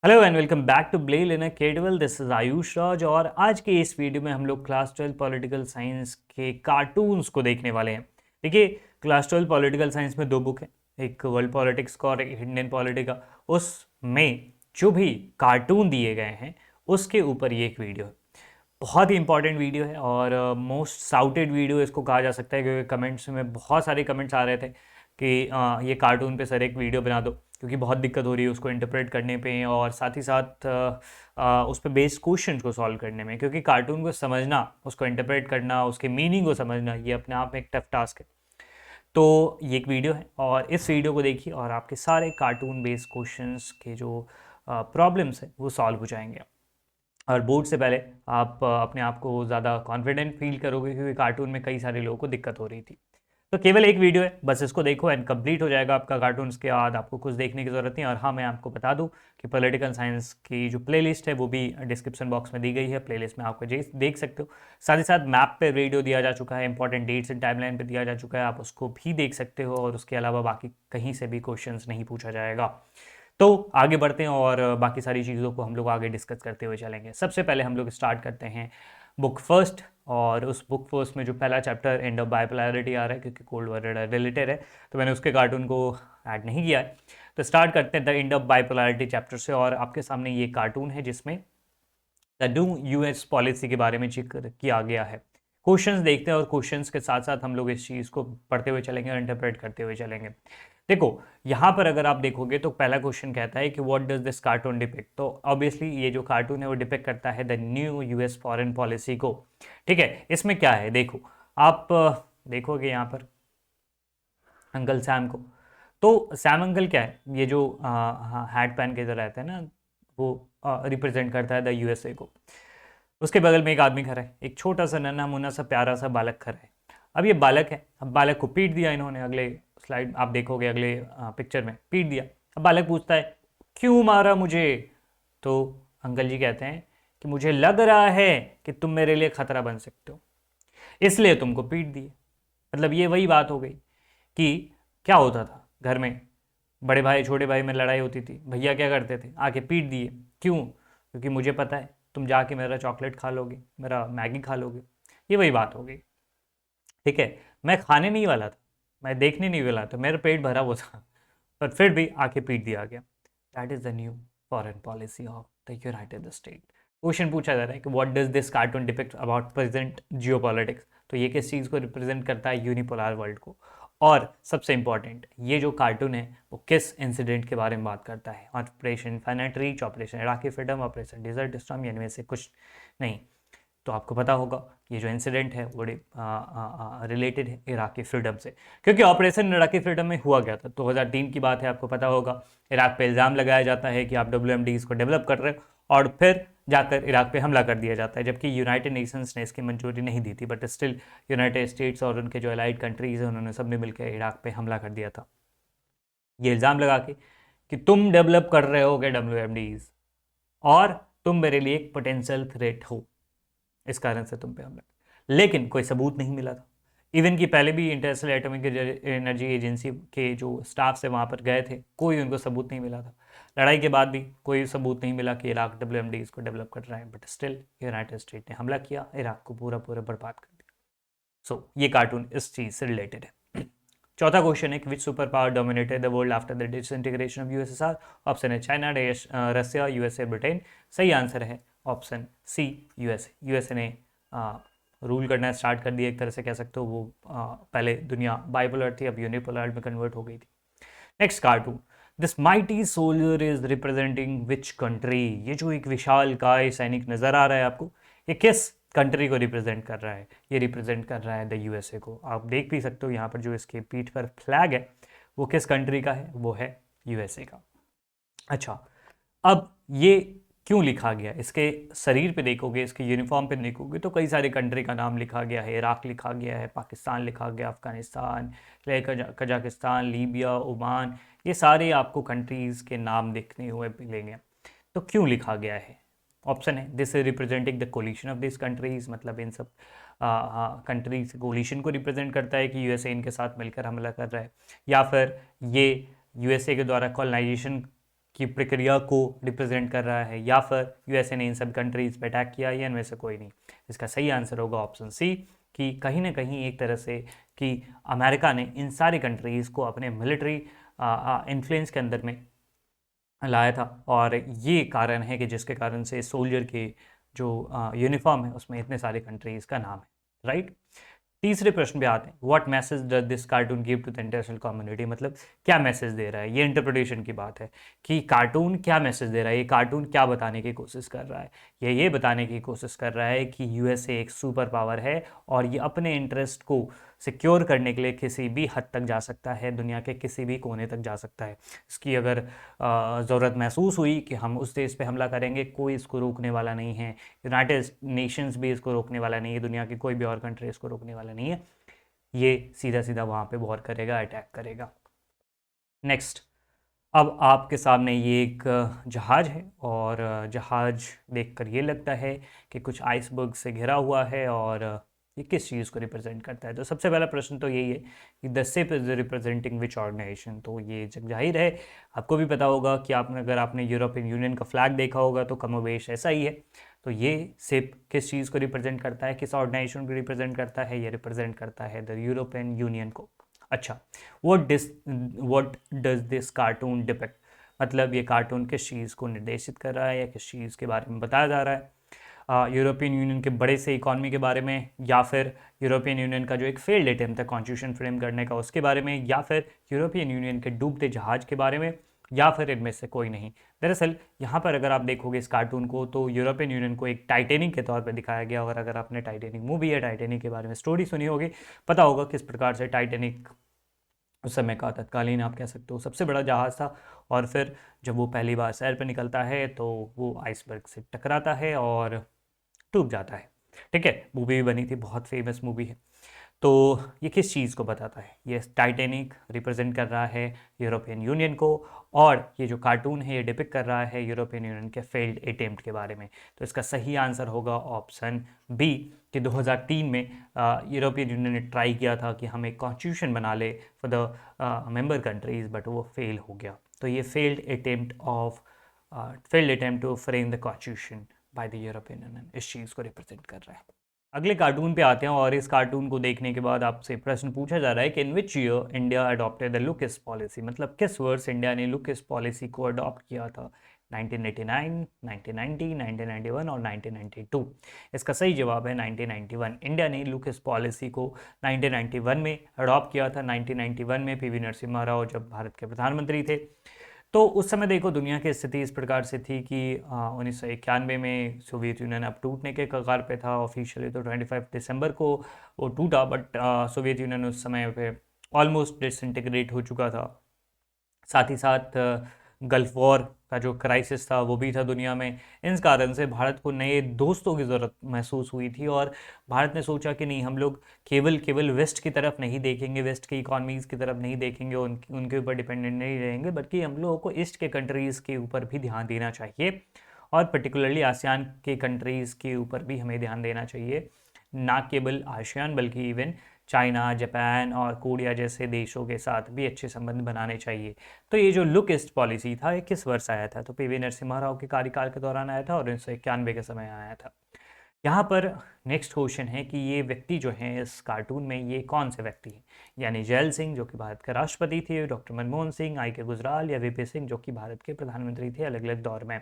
Hello and welcome back to ब्ले लेना केडवल। दिस इज आयुष राज और आज के इस वीडियो में हम लोग क्लास 12 पॉलिटिकल साइंस के कार्टून्स को देखने वाले हैं। देखिए, क्लास 12 पॉलिटिकल साइंस में दो बुक है, एक वर्ल्ड पॉलिटिक्स का और एक इंडियन पॉलिटी का। उसमें जो भी कार्टून दिए गए हैं उसके ऊपर ये एक वीडियो है। बहुत ही इंपॉर्टेंट वीडियो है और मोस्ट साउटेड वीडियो इसको कहा जा सकता है, क्योंकि कमेंट्स में बहुत सारे कमेंट्स आ रहे थे कि ये कार्टून पे सर एक वीडियो बना दो, क्योंकि बहुत दिक्कत हो रही है उसको इंटरप्रेट करने पे और साथ ही साथ उस पर बेस्ड क्वेश्चन को सॉल्व करने में, क्योंकि कार्टून को समझना, उसको इंटरप्रेट करना, उसके मीनिंग को समझना, ये अपने आप में एक टफ टास्क है। तो ये एक वीडियो है और इस वीडियो को देखिए और आपके सारे कार्टून बेस्ड क्वेश्चंस के जो प्रॉब्लम्स हैं वो सॉल्व हो जाएंगे। और बोर्ड से पहले आप अपने आप को ज़्यादा कॉन्फिडेंट फील करोगे, क्योंकि कार्टून में कई सारे लोगों को दिक्कत हो रही थी। तो केवल एक वीडियो है, बस इसको देखो एंड कंप्लीट हो जाएगा आपका कार्टून। के बाद आपको कुछ देखने की ज़रूरत नहीं। और हाँ, मैं आपको बता दूं कि पॉलिटिकल साइंस की जो प्लेलिस्ट है वो भी डिस्क्रिप्शन बॉक्स में दी गई है। प्लेलिस्ट में आपको देख सकते हो। साथ ही साथ मैप पे वीडियो दिया जा चुका है, इंपॉर्टेंट डेट्स एंड टाइमलाइन पे दिया जा चुका है, आप उसको भी देख सकते हो। और उसके अलावा बाकी कहीं से भी क्वेश्चन नहीं पूछा जाएगा। तो आगे बढ़ते हैं और बाकी सारी चीज़ों को हम लोग आगे डिस्कस करते हुए चलेंगे। सबसे पहले हम लोग स्टार्ट करते हैं बुक फर्स्ट। और उस बुक फर्स्ट में जो पहला चैप्टर एंड ऑफ बाइपोलैरिटी आ रहा है, क्योंकि कोल्ड वॉर रिलेटेड है, तो मैंने उसके कार्टून को ऐड नहीं किया है। तो स्टार्ट करते हैं the end of bipolarity chapter से। और आपके सामने ये कार्टून है जिसमें द न्यू यूएस पॉलिसी के बारे में जिक्र किया गया है। क्वेश्चंस देखते हैं और क्वेश्चंस के साथ साथ हम लोग इस चीज़ को पढ़ते हुए चलेंगे और इंटरप्रेट करते हुए चलेंगे। देखो, यहाँ पर अगर आप देखोगे तो पहला क्वेश्चन कहता है कि what does this cartoon depict. तो ऑब्वियसली ये जो कार्टून है वो डिपिक्ट करता है the new US foreign policy को। ठीक है, इसमें क्या है देखो, आप देखोगे यहाँ पर अंकल सैम को। तो सैम अंकल क्या है, ये जो हैट पहन के जो रहता है ना, वो रिप्रेजेंट करता है द यूएसए को। उसके बगल में एक आदमी खड़ा है, एक छोटा सा नन्हा मुन्ना सा प्यारा सा बालक खड़ा है। अब ये बालक है, अब बालक को पीट दिया इन्होंने। अगले स्लाइड आप देखोगे, अगले पिक्चर में पीट दिया। अब बालक पूछता है क्यों मारा मुझे। तो अंकल जी कहते हैं कि मुझे लग रहा है कि तुम मेरे लिए खतरा बन सकते हो, इसलिए तुमको पीट दिए। मतलब ये वही बात हो गई कि क्या होता था घर में, बड़े भाई छोटे भाई में लड़ाई होती थी, भैया क्या करते थे, आके पीट दिए। क्यों? क्योंकि मुझे पता है तुम जाके मेरा चॉकलेट खा लोगे, मेरा मैगी खा लोगे। ये वही बात हो गई। ठीक है, मैं खाने नहीं वाला था, मैं देखने नहीं वाला था, मेरा पेट भरा हुआ था, पर फिर भी आके पीट दिया गया। That is the new foreign policy of the United state. Question पूछा जा रहा है कि what does this cartoon depict about present geopolitics. तो ये किस चीज़ को रिप्रेजेंट करता है? यूनिपोलर वर्ल्ड को। और सबसे इंपॉर्टेंट, ये जो कार्टून है वो किस इंसिडेंट के बारे में बात करता है? Operation infinite reach, operation Iraqi freedom, operation desert storm, यानी में से कुछ नहीं। तो आपको पता होगा ये जो इंसिडेंट है वो रिलेटेड है इराक की फ्रीडम से, क्योंकि ऑपरेशन इराक की फ्रीडम में हुआ गया था। 2003 की बात है, आपको पता होगा। इराक पे इल्ज़ाम लगाया जाता है कि आप WMDs को डेवलप कर रहे हो, और फिर जाकर इराक पे हमला कर दिया जाता है, जबकि यूनाइटेड नेशंस ने इसकी मंजूरी नहीं दी थी। बट स्टिल यूनाइटेड स्टेट्स और उनके जो अलाइड कंट्रीज़ हैं उन्होंने सब ने मिलकर इराक पे हमला कर दिया था, ये इल्ज़ाम लगा के कि तुम डेवलप कर रहे होगे WMDs और तुम मेरे लिए एक पोटेंशियल थ्रेट हो, इस कारण से तुम पे हमला। लेकिन कोई सबूत नहीं मिला था। इवन कि पहले भी इंटरनेशनल एटॉमिक एनर्जी एजेंसी के जो स्टाफ से वहाँ पर गए थे, कोई उनको सबूत नहीं मिला था। लड़ाई के बाद भी कोई सबूत नहीं मिला कि इराक WMD को डेवलप कर रहा है। बट स्टिल यूनाइटेड स्टेट ने हमला किया, इराक को पूरा पूरा बर्बाद कर दिया। सो ये कार्टून इस चीज़ से रिलेटेड है। चौथा क्वेश्चन है कि which super power dominated the world after the disintegration of USSR। Option है चाइना, रसिया, USA, ब्रिटेन। सही आंसर है ऑप्शन सी, USA। यूएसए ने रूल करना स्टार्ट कर दिया, एक तरह से कह सकते हो। वो पहले दुनिया बाइपोलर थी, अब यूनिपोलर में कन्वर्ट हो गई थी। Next cartoon, this mighty soldier is representing which country. ये जो एक विशाल काय सैनिक नजर आ रहा है आपको, ये किस कंट्री को रिप्रेजेंट कर रहा है? ये रिप्रेजेंट कर रहा है द USA को। आप देख भी सकते हो यहाँ पर जो इसके पीठ पर फ्लैग है वो किस कंट्री का है? वो है USA का। अच्छा, अब ये क्यों लिखा गया? इसके शरीर पे देखोगे, इसके यूनिफॉर्म पे देखोगे तो कई सारे कंट्री का नाम लिखा गया है। इराक लिखा गया है, पाकिस्तान लिखा गया, अफगानिस्तान, कजाकिस्तान, लीबिया, ओमान, ये सारे आपको कंट्रीज़ के नाम देखने हुए मिलेंगे। तो क्यों लिखा गया है? ऑप्शन है this is representing the collision of this countries, मतलब इन सब कंट्रीज कोलिशन को रिप्रेजेंट करता है कि USA इनके साथ मिलकर हमला कर रहा है। या फिर ये USA के द्वारा कॉलोनाइजेशन की प्रक्रिया को रिप्रेजेंट कर रहा है, या फिर यूएसए ने इन सब कंट्रीज पे अटैक किया, या इनमें से कोई नहीं। इसका सही आंसर होगा ऑप्शन सी, कि कहीं ना कहीं एक तरह से कि अमेरिका ने इन सारी कंट्रीज़ को अपने मिलिट्री इन्फ्लुएंस के अंदर में लाया था, और ये कारण है कि जिसके कारण से सोल्जर के जो यूनिफॉर्म है उसमें इतने सारे कंट्रीज़ का नाम है, राइट। तीसरे प्रश्न पे आते हैं, what message does this cartoon give to the international community, मतलब क्या मैसेज दे रहा है। ये इंटरप्रिटेशन की बात है कि कार्टून क्या मैसेज दे रहा है, ये कार्टून क्या बताने की कोशिश कर रहा है। ये बताने की कोशिश कर रहा है कि यूएसए एक सुपर पावर है और ये अपने इंटरेस्ट को सिक्योर करने के लिए किसी भी हद तक जा सकता है, दुनिया के किसी भी कोने तक जा सकता है। इसकी अगर ज़रूरत महसूस हुई कि हम उस देश पे हमला करेंगे, कोई इसको रोकने वाला नहीं है। यूनाइटेड नेशंस भी इसको रोकने वाला नहीं है, दुनिया की कोई भी और कंट्री इसको रोकने वाला नहीं है। ये सीधा सीधा वहाँ पे वॉर करेगा, अटैक करेगा। नेक्स्ट, अब आपके सामने ये एक जहाज़ है, और जहाज़ देखकर ये लगता है कि कुछ आइसबर्ग से घिरा हुआ है, और ये किस चीज़ को रिप्रेजेंट करता है। तो सबसे पहला प्रश्न तो यही है कि the ship is representing which organisation. तो ये जग जाहिर है, आपको भी पता होगा कि आपने अगर आपने यूरोपियन यूनियन का फ्लैग देखा होगा तो कमोवेश ऐसा ही है। तो ये शिप किस चीज़ को रिप्रेजेंट करता है, किस ऑर्गेनाइजेशन को रिप्रेजेंट करता है, ये रिप्रेजेंट करता है द यूरोपियन यूनियन को। अच्छा, what does this cartoon depict, मतलब ये कार्टून किस चीज़ को निर्देशित कर रहा है या किस चीज़ के बारे में बताया जा रहा है। यूरोपियन यूनियन के बड़े से इकॉनमी के बारे में, या फिर यूरोपियन यूनियन का जो एक फेल्ड अटेम्प्ट था कॉन्स्टिट्यूशन फ्रेम करने का उसके बारे में, या फिर यूरोपियन यूनियन के डूबते जहाज के बारे में, या फिर इनमें से कोई नहीं। दरअसल यहाँ पर अगर आप देखोगे इस कार्टून को तो यूरोपियन यूनियन को एक टाइटेनिक के तौर पर दिखाया गया, और अगर आपने टाइटेनिक मूवी या टाइटेनिक के बारे में स्टोरी सुनी होगी, पता होगा किस प्रकार से टाइटेनिक उस समय का तत्कालीन आप कह सकते हो सबसे बड़ा जहाज़ था। और फिर जब वो पहली बार सैर पर निकलता है तो वो आइसबर्ग से टकराता है और डूब जाता है। ठीक है, मूवी भी बनी थी, बहुत फेमस मूवी है। तो ये किस चीज़ को बताता है, ये टाइटैनिक रिप्रेजेंट कर रहा है यूरोपियन यूनियन को, और ये जो कार्टून है ये डिपिक्ट कर रहा है यूरोपियन यूनियन के फेल्ड अटेम्प्ट के बारे में। तो इसका सही आंसर होगा ऑप्शन बी, कि 2003 में यूरोपियन यूनियन ने ट्राई किया था कि हम एक कॉन्स्टिट्यूशन बना ले for the member countries, but वो फेल हो गया। तो ये failed attempt to frame the constitution by the European Union इस चीज़ को रिप्रेजेंट कर रहा है। अगले कार्टून पे आते हैं, और इस कार्टून को देखने के बाद आपसे प्रश्न पूछा जा रहा है कि in which year India adopted the look east policy, मतलब किस वर्ष इंडिया ने लुक ईस्ट पॉलिसी को अडॉप्ट किया था। 1989, 1990, 1991 और 1992। इसका सही जवाब है 1991। इंडिया ने लुक ईस्ट पॉलिसी को 1991 में अडॉप्ट किया था। 1991 में पीवी नरसिम्हा राव जब भारत के प्रधानमंत्री थे, तो उस समय देखो दुनिया की स्थिति इस प्रकार से थी कि 1991 में सोवियत यूनियन अब टूटने के कगार पे था। ऑफिशियली तो 25 दिसंबर को वो टूटा, बट सोवियत यूनियन उस समय पे ऑलमोस्ट डिसइंटीग्रेट हो चुका था। साथ ही साथ गल्फ वॉर का जो क्राइसिस था वो भी था दुनिया में। इस कारण से भारत को नए दोस्तों की ज़रूरत महसूस हुई थी, और भारत ने सोचा कि नहीं, हम लोग केवल वेस्ट की तरफ नहीं देखेंगे, वेस्ट की इकॉनमीज़ की तरफ नहीं देखेंगे, उनके ऊपर डिपेंडेंट नहीं रहेंगे, बल्कि हम लोगों को ईस्ट के कंट्रीज़ के ऊपर भी ध्यान देना चाहिए, और पर्टिकुलरली आसियान के कंट्रीज़ के ऊपर भी हमें ध्यान देना चाहिए। ना केवल आसियान बल्कि इवन चाइना, जापान और कोरिया जैसे देशों के साथ भी अच्छे संबंध बनाने चाहिए। तो ये जो लुक ईस्ट पॉलिसी था ये किस वर्ष आया था, तो पीवी नरसिम्हा राव के कार्यकाल के दौरान आया था और 1991 के समय आया था। यहाँ पर नेक्स्ट क्वेश्चन है कि ये व्यक्ति जो हैं इस कार्टून में, ये कौन से व्यक्ति हैं, यानी जैल सिंह जो कि भारत के राष्ट्रपति थे, डॉक्टर मनमोहन सिंह, आई के गुजराल, या वीपी सिंह जो कि भारत के प्रधानमंत्री थे अलग अलग दौर में।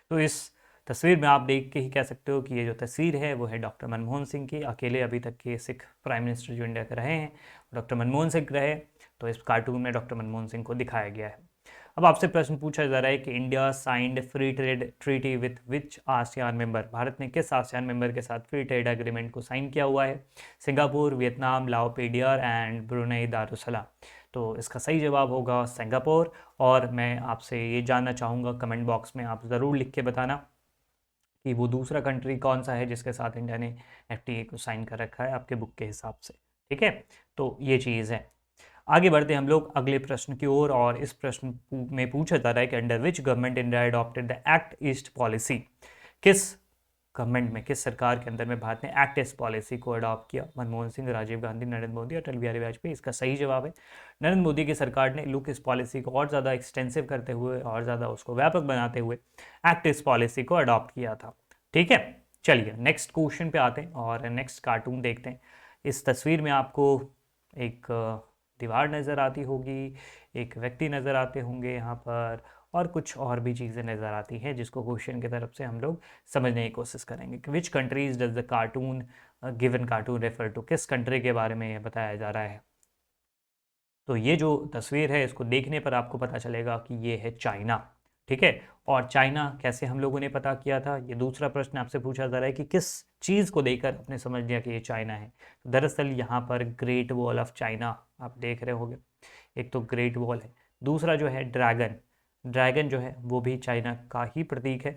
तो इस तस्वीर में आप देख के ही कह सकते हो कि ये जो तस्वीर है वो है डॉक्टर मनमोहन सिंह की। अकेले अभी तक के सिख प्राइम मिनिस्टर जो इंडिया के रहे हैं डॉक्टर मनमोहन सिंह रहे, तो इस कार्टून में डॉक्टर मनमोहन सिंह को दिखाया गया है। अब आपसे प्रश्न पूछा जा रहा है कि India signed free trade treaty with which ASEAN member, Bharat ने किस आसियान मेंबर के साथ फ्री ट्रेड एग्रीमेंट को साइन किया हुआ है। सिंगापुर, वियतनाम, लाओ पीडियर एंड ब्रुनेई दारुसलाम। तो इसका सही जवाब होगा सिंगापुर। और मैं आपसे ये जानना चाहूँगा, कमेंट बॉक्स में आप ज़रूर लिख के बताना कि वो दूसरा कंट्री कौन सा है जिसके साथ इंडिया ने एफटीए को साइन कर रखा है आपके बुक के हिसाब से। ठीक है, तो ये चीज़ है। आगे बढ़ते हम लोग अगले प्रश्न की ओर, और इस प्रश्न में पूछा जा रहा है कि under which government India adopted the act east policy, किस गवर्नमेंट में, किस सरकार के अंदर में भारत ने एक्ट ईस्ट पॉलिसी को अडॉप्ट किया? मनमोहन सिंह, राजीव गांधी, नरेंद्र मोदी, अटल बिहारी वाजपेयी। इसका सही जवाब है नरेंद्र मोदी की सरकार ने लुक इस पॉलिसी को और ज़्यादा एक्सटेंसिव करते हुए और ज़्यादा उसको व्यापक बनाते हुए एक्ट ईस्ट पॉलिसी को अडॉप्ट किया था। ठीक है, चलिए नेक्स्ट क्वेश्चन पे आते हैं और नेक्स्ट कार्टून देखते हैं। इस तस्वीर में आपको एक दीवार नज़र आती होगी, एक व्यक्ति नज़र आते होंगे यहाँ पर, और कुछ और भी चीज़ें नज़र आती हैं जिसको क्वेश्चन की तरफ से हम लोग समझने की कोशिश करेंगे कि which countries does the cartoon given cartoon refer to, किस कंट्री के बारे में बताया जा रहा है। तो ये जो तस्वीर है इसको देखने पर आपको पता चलेगा कि ये है चाइना। ठीक है, और चाइना कैसे हम लोगों ने पता किया था, ये दूसरा प्रश्न आपसे पूछा जा रहा है कि किस चीज़ को देखकर आपने समझ लिया कि ये चाइना है। तो दरअसल यहाँ पर ग्रेट वॉल ऑफ चाइना आप देख रहे होंगे, एक तो ग्रेट वॉल है, दूसरा जो है ड्रैगन, ड्रैगन जो है वो भी चाइना का ही प्रतीक है।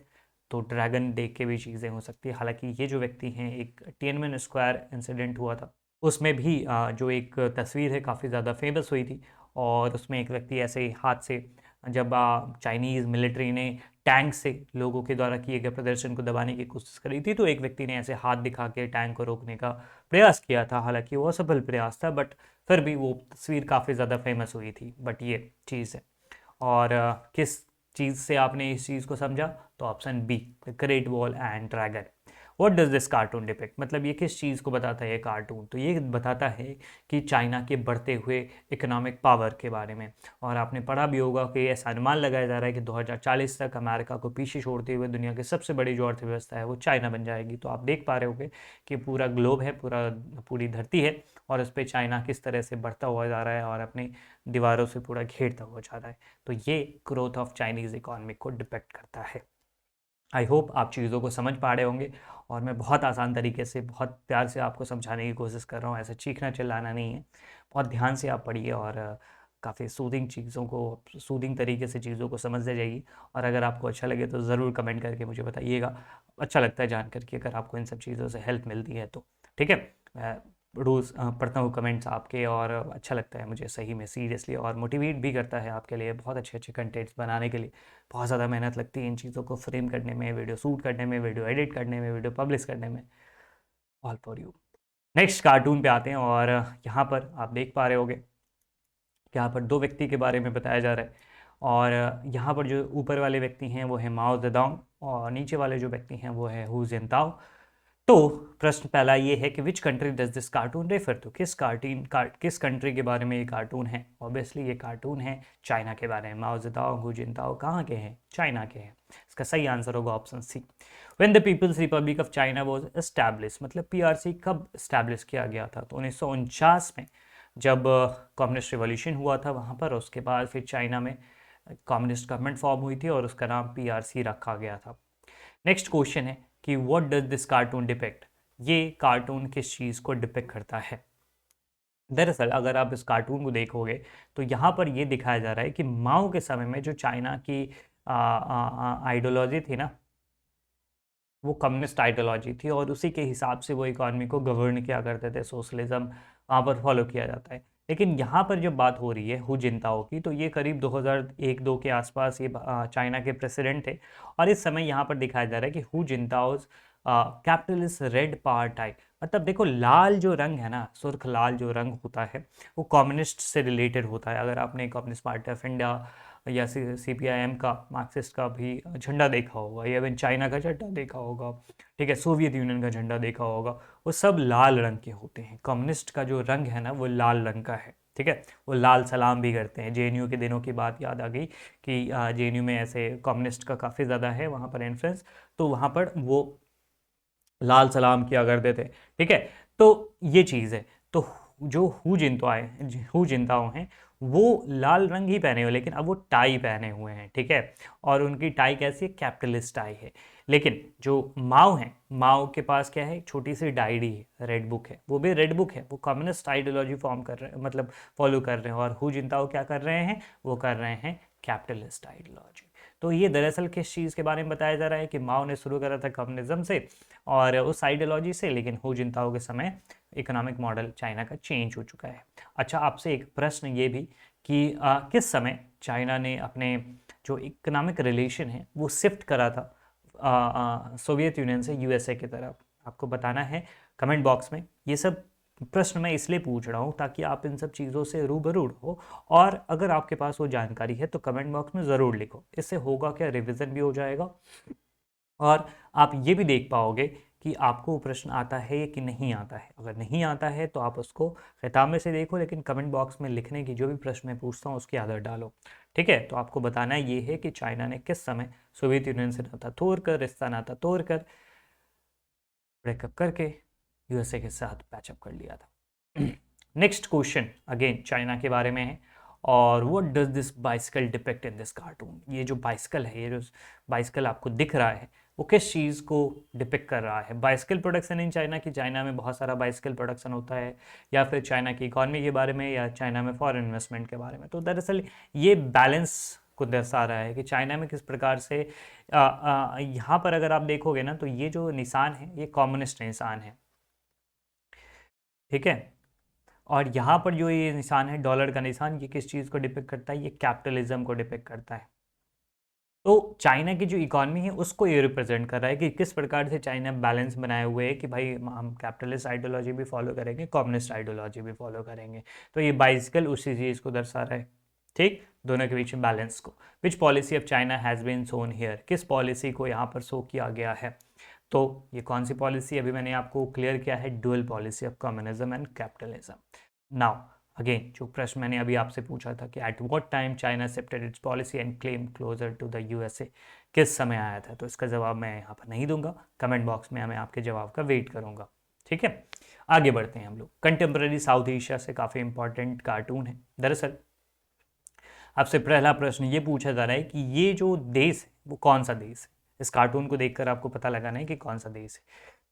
तो ड्रैगन देख के भी चीज़ें हो सकती है। हालांकि ये जो व्यक्ति हैं, एक टिएनमेन स्क्वायर इंसिडेंट हुआ था उसमें भी जो एक तस्वीर है काफ़ी ज़्यादा फेमस हुई थी, और उसमें एक व्यक्ति ऐसे हाथ से, जब चाइनीज़ मिलिट्री ने टैंक से लोगों के द्वारा किए गए प्रदर्शन को दबाने की कोशिश करी थी, तो एक व्यक्ति ने ऐसे हाथ दिखा के टैंक को रोकने का प्रयास किया था। हालांकि वो असफल प्रयास था, बट फिर भी वो तस्वीर काफ़ी ज़्यादा फेमस हुई थी। बट ये चीज़ है। और किस चीज़ से आपने इस चीज़ को समझा? तो option B, the great wall and dragon. What does this cartoon depict, मतलब ये किस चीज़ को बताता है ये कार्टून? तो ये बताता है कि चाइना के बढ़ते हुए इकोनॉमिक पावर के बारे में। और आपने पढ़ा भी होगा कि ऐसा अनुमान लगाया जा रहा है कि 2040 तक अमेरिका को पीछे छोड़ते हुए दुनिया की सबसे बड़ी जो अर्थव्यवस्था है वो चाइना बन जाएगी। तो आप देख पा रहे होंगे कि पूरा ग्लोब है, पूरी धरती है, और उस पर चाइना किस तरह से बढ़ता हुआ जा रहा है और अपनी दीवारों से पूरा घेरता हुआ जा रहा है। तो ये ग्रोथ ऑफ चाइनीज़ इकोनॉमी को डिपेक्ट करता है। आई होप आप चीज़ों को समझ पा रहे होंगे, और मैं बहुत आसान तरीके से, बहुत प्यार से आपको समझाने की कोशिश कर रहा हूँ। ऐसे चीखना चिल्लाना नहीं है, बहुत ध्यान से आप पढ़िए और काफ़ी सूदिंग चीज़ों को, सूदिंग तरीके से चीज़ों को समझते जाइए। और अगर आपको अच्छा लगे तो ज़रूर कमेंट करके मुझे बताइएगा। अच्छा लगता है जान करके अगर आपको इन सब चीज़ों से हेल्प मिलती है तो। ठीक है, मैं रोज़ पढ़ता हूँ कमेंट्स आपके, और अच्छा लगता है मुझे सही में, सीरियसली, और मोटिवेट भी करता है आपके लिए बहुत अच्छे अच्छे कंटेंट्स बनाने के लिए। बहुत ज़्यादा मेहनत लगती है इन चीज़ों को फ्रेम करने में, वीडियो शूट करने में, वीडियो एडिट करने में, वीडियो पब्लिश करने में। All for you. Next cartoon पे आते हैं, और यहाँ पर आप देख पा रहे होगे, यहाँ पर दो व्यक्ति के बारे में बताया जा रहा है। और यहाँ पर जो ऊपर वाले व्यक्ति हैं वो है माओ जेडोंग, और नीचे वाले जो व्यक्ति हैं वो है हु जिनताओ। तो प्रश्न पहला ये है कि which country does this cartoon refer to, किस कंट्री के बारे में ये कार्टून है? ऑब्वियसली ये कार्टून है चाइना के बारे में। माओ जेडोंग, हु जिनताओ कहाँ के हैं? चाइना के हैं। इसका सही आंसर होगा option C. When the people's republic of China was establish, मतलब पीआरसी कब एस्टैब्लिश किया गया था? तो 1949 में, जब कम्युनिस्ट रिवॉल्यूशन हुआ था वहाँ पर। उसके बाद फिर चाइना में कम्युनिस्ट गवर्नमेंट फॉर्म हुई थी और उसका नाम पीआरसी रखा गया था। नेक्स्ट क्वेश्चन है कि what does this cartoon depict, ये कार्टून किस चीज़ को डिपिक्ट करता है? दरअसल अगर आप इस कार्टून को देखोगे तो यहाँ पर ये दिखाया जा रहा है कि माओ के समय में जो चाइना की आइडियोलॉजी थी ना, वो कम्युनिस्ट आइडियोलॉजी थी, और उसी के हिसाब से वो इकॉनमी को गवर्न किया करते थे। सोशलिज्म वहाँ पर फॉलो किया जाता है। लेकिन यहाँ पर जब बात हो रही है हु जिनताओ की, तो ये करीब 2001-2 के आसपास ये चाइना के प्रेसिडेंट थे। और इस समय यहाँ पर दिखाया जा रहा है कि who जिनताओ capitalist red power type, मतलब देखो लाल जो रंग है ना, सुर्ख लाल जो रंग होता है वो कम्युनिस्ट से रिलेटेड होता है। अगर आपने कम्युनिस्ट पार्टी ऑफ इंडिया या CPIM का, मार्क्सिस्ट का भी झंडा देखा होगा, या इवन चाइना का झंडा देखा होगा, ठीक है, सोवियत यूनियन का झंडा देखा होगा, वो सब लाल रंग के होते हैं। कम्युनिस्ट का जो रंग है ना वो लाल रंग का है। ठीक है, वो लाल सलाम भी करते हैं। JNU के दिनों की बात याद आ गई कि JNU में ऐसे कम्युनिस्ट का काफ़ी ज़्यादा है वहाँ पर इन्फ्लुएंस, तो वहाँ पर वो लाल सलाम किया करते थे। ठीक है, तो ये चीज़ है। तो जो हु जिनताओ हैं वो लाल रंग ही पहने हुए, लेकिन अब वो टाई पहने हुए हैं। ठीक है, और उनकी टाई कैसी है? कैपिटलिस्ट टाई है। लेकिन जो माओ हैं, माओ के पास क्या है? छोटी सी डायरी है, रेड बुक है, वो भी रेड बुक है, वो कम्युनिस्ट आइडियोलॉजी फॉर्म कर रहे हैं, मतलब फॉलो कर रहे हैं। और हु जिनताओ क्या कर रहे हैं? वो कर रहे हैं कैपिटलिस्ट आइडियोलॉजी। तो ये दरअसल किस चीज़ के बारे में बताया जा रहा है कि माओ ने शुरू करा था कम्युनिज्म से और उस आइडियोलॉजी से, लेकिन हु जिनताओ के समय इकोनॉमिक मॉडल चाइना का चेंज हो चुका है। अच्छा, आपसे एक प्रश्न ये भी कि किस समय चाइना ने अपने जो इकोनॉमिक रिलेशन है वो शिफ्ट करा था सोवियत यूनियन से यूएसए की तरफ, आपको बताना है कमेंट बॉक्स में। ये सब प्रश्न मैं इसलिए पूछ रहा हूँ ताकि आप इन सब चीज़ों से रूबरू हो, और अगर आपके पास वो जानकारी है तो कमेंट बॉक्स में ज़रूर लिखो। इससे होगा क्या, रिवीजन भी हो जाएगा और आप ये भी देख पाओगे कि आपको वो प्रश्न आता है कि नहीं आता है। अगर नहीं आता है तो आप उसको किताब से देखो, लेकिन कमेंट बॉक्स में लिखने की जो भी प्रश्न मैं पूछता हूँ उसकी आदत डालो। ठीक है, तो आपको बताना ये है कि चाइना ने किस समय सोवियत यूनियन से नाता तोड़कर, रिश्ता नाता तोड़कर, ब्रेकअप करके यूएसए के साथ पैचअप कर लिया था। नेक्स्ट क्वेश्चन अगेन चाइना के बारे में है, और what does this bicycle depict in this cartoon. ये जो बाइसिकल है, ये जो बाइसिकल आपको दिख रहा है, वो किस चीज़ को डिपिक्ट कर रहा है। बाइसिकल प्रोडक्शन इन चाइना की, चाइना में बहुत सारा बाइसिकल प्रोडक्शन होता है, या फिर चाइना की इकॉनमी के बारे में, या चाइना में फॉरेन इन्वेस्टमेंट के बारे में। तो दरअसल ये बैलेंस को दर्शा रहा है कि चाइना में किस प्रकार से यहाँ पर अगर आप देखोगे ना, तो ये जो निशान है ये कम्युनिस्ट निशान है। ठीक है, और यहाँ पर जो ये निशान है डॉलर का निशान, ये किस चीज़ को डिपिक्ट करता है, ये कैपिटलिज्म को डिपिक्ट करता है। तो चाइना की जो इकॉनमी है उसको ये रिप्रेजेंट कर रहा है कि किस प्रकार से चाइना बैलेंस बनाए हुए है कि भाई हम कैपिटलिस्ट आइडियोलॉजी भी फॉलो करेंगे, कम्युनिस्ट आइडियोलॉजी भी फॉलो करेंगे। तो ये बाइसिकल उसी चीज़ को दर्शा रहा है। ठीक, दोनों के बीच में बैलेंस को। Which policy of China has been shown here, किस पॉलिसी को यहाँ पर शो किया गया है। तो ये कौन सी पॉलिसी, अभी मैंने आपको क्लियर किया है, dual policy of communism and capitalism. Now again जो प्रश्न मैंने अभी आपसे पूछा था कि at what time China shifted its policy and claim closer to the USA, किस समय आया था, तो इसका जवाब मैं यहाँ पर नहीं दूंगा, कमेंट बॉक्स में मैं आपके जवाब का वेट करूंगा। ठीक है, आगे बढ़ते हैं हम लोग। कंटेम्प्रेरी साउथ एशिया से काफ़ी इंपॉर्टेंट कार्टून है। दरअसल आपसे पहला प्रश्न ये पूछा जा रहा है कि ये जो देश है वो कौन सा देश है। इस कार्टून को देखकर आपको पता लगाना है कि कौन सा देश है।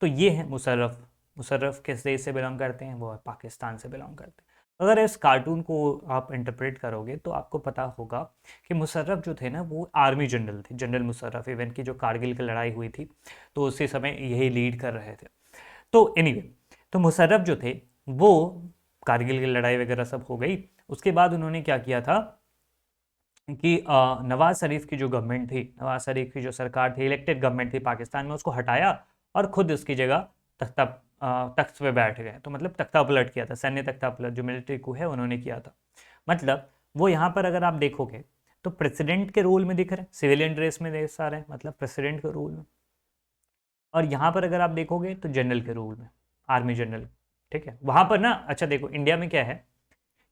तो ये है मुशर्रफ। मुशर्रफ किस देश से बिलोंग करते हैं, वो पाकिस्तान से बिलोंग करते हैं। अगर इस कार्टून को आप इंटरप्रेट करोगे तो आपको पता होगा कि मुशर्रफ जो थे ना, वो आर्मी जनरल थे। जनरल मुशर्रफ, इवन की जो कारगिल की लड़ाई हुई थी तो उसी समय यही लीड कर रहे थे। तो एनीवे, तो मुशर्रफ जो थे वो, कारगिल की लड़ाई वगैरह सब हो गई, उसके बाद उन्होंने क्या किया था कि नवाज शरीफ की जो गवर्नमेंट थी, नवाज शरीफ की जो सरकार थी, इलेक्टेड गवर्नमेंट थी पाकिस्तान में, उसको हटाया और खुद उसकी जगह तख्त पे बैठ गए। तो मतलब तख्ता पलट किया था, सैन्य तख्ता पलट जो मिलिट्री coup है उन्होंने किया था। मतलब वो यहाँ पर अगर आप देखोगे तो प्रेसिडेंट के रोल में दिख रहे हैं, सिविलियन ड्रेस में देख रहे हैं, मतलब प्रेसिडेंट के रोल में। और यहाँ पर अगर आप देखोगे तो जनरल के रोल में, आर्मी जनरल। ठीक है, वहाँ पर ना, अच्छा देखो इंडिया में क्या है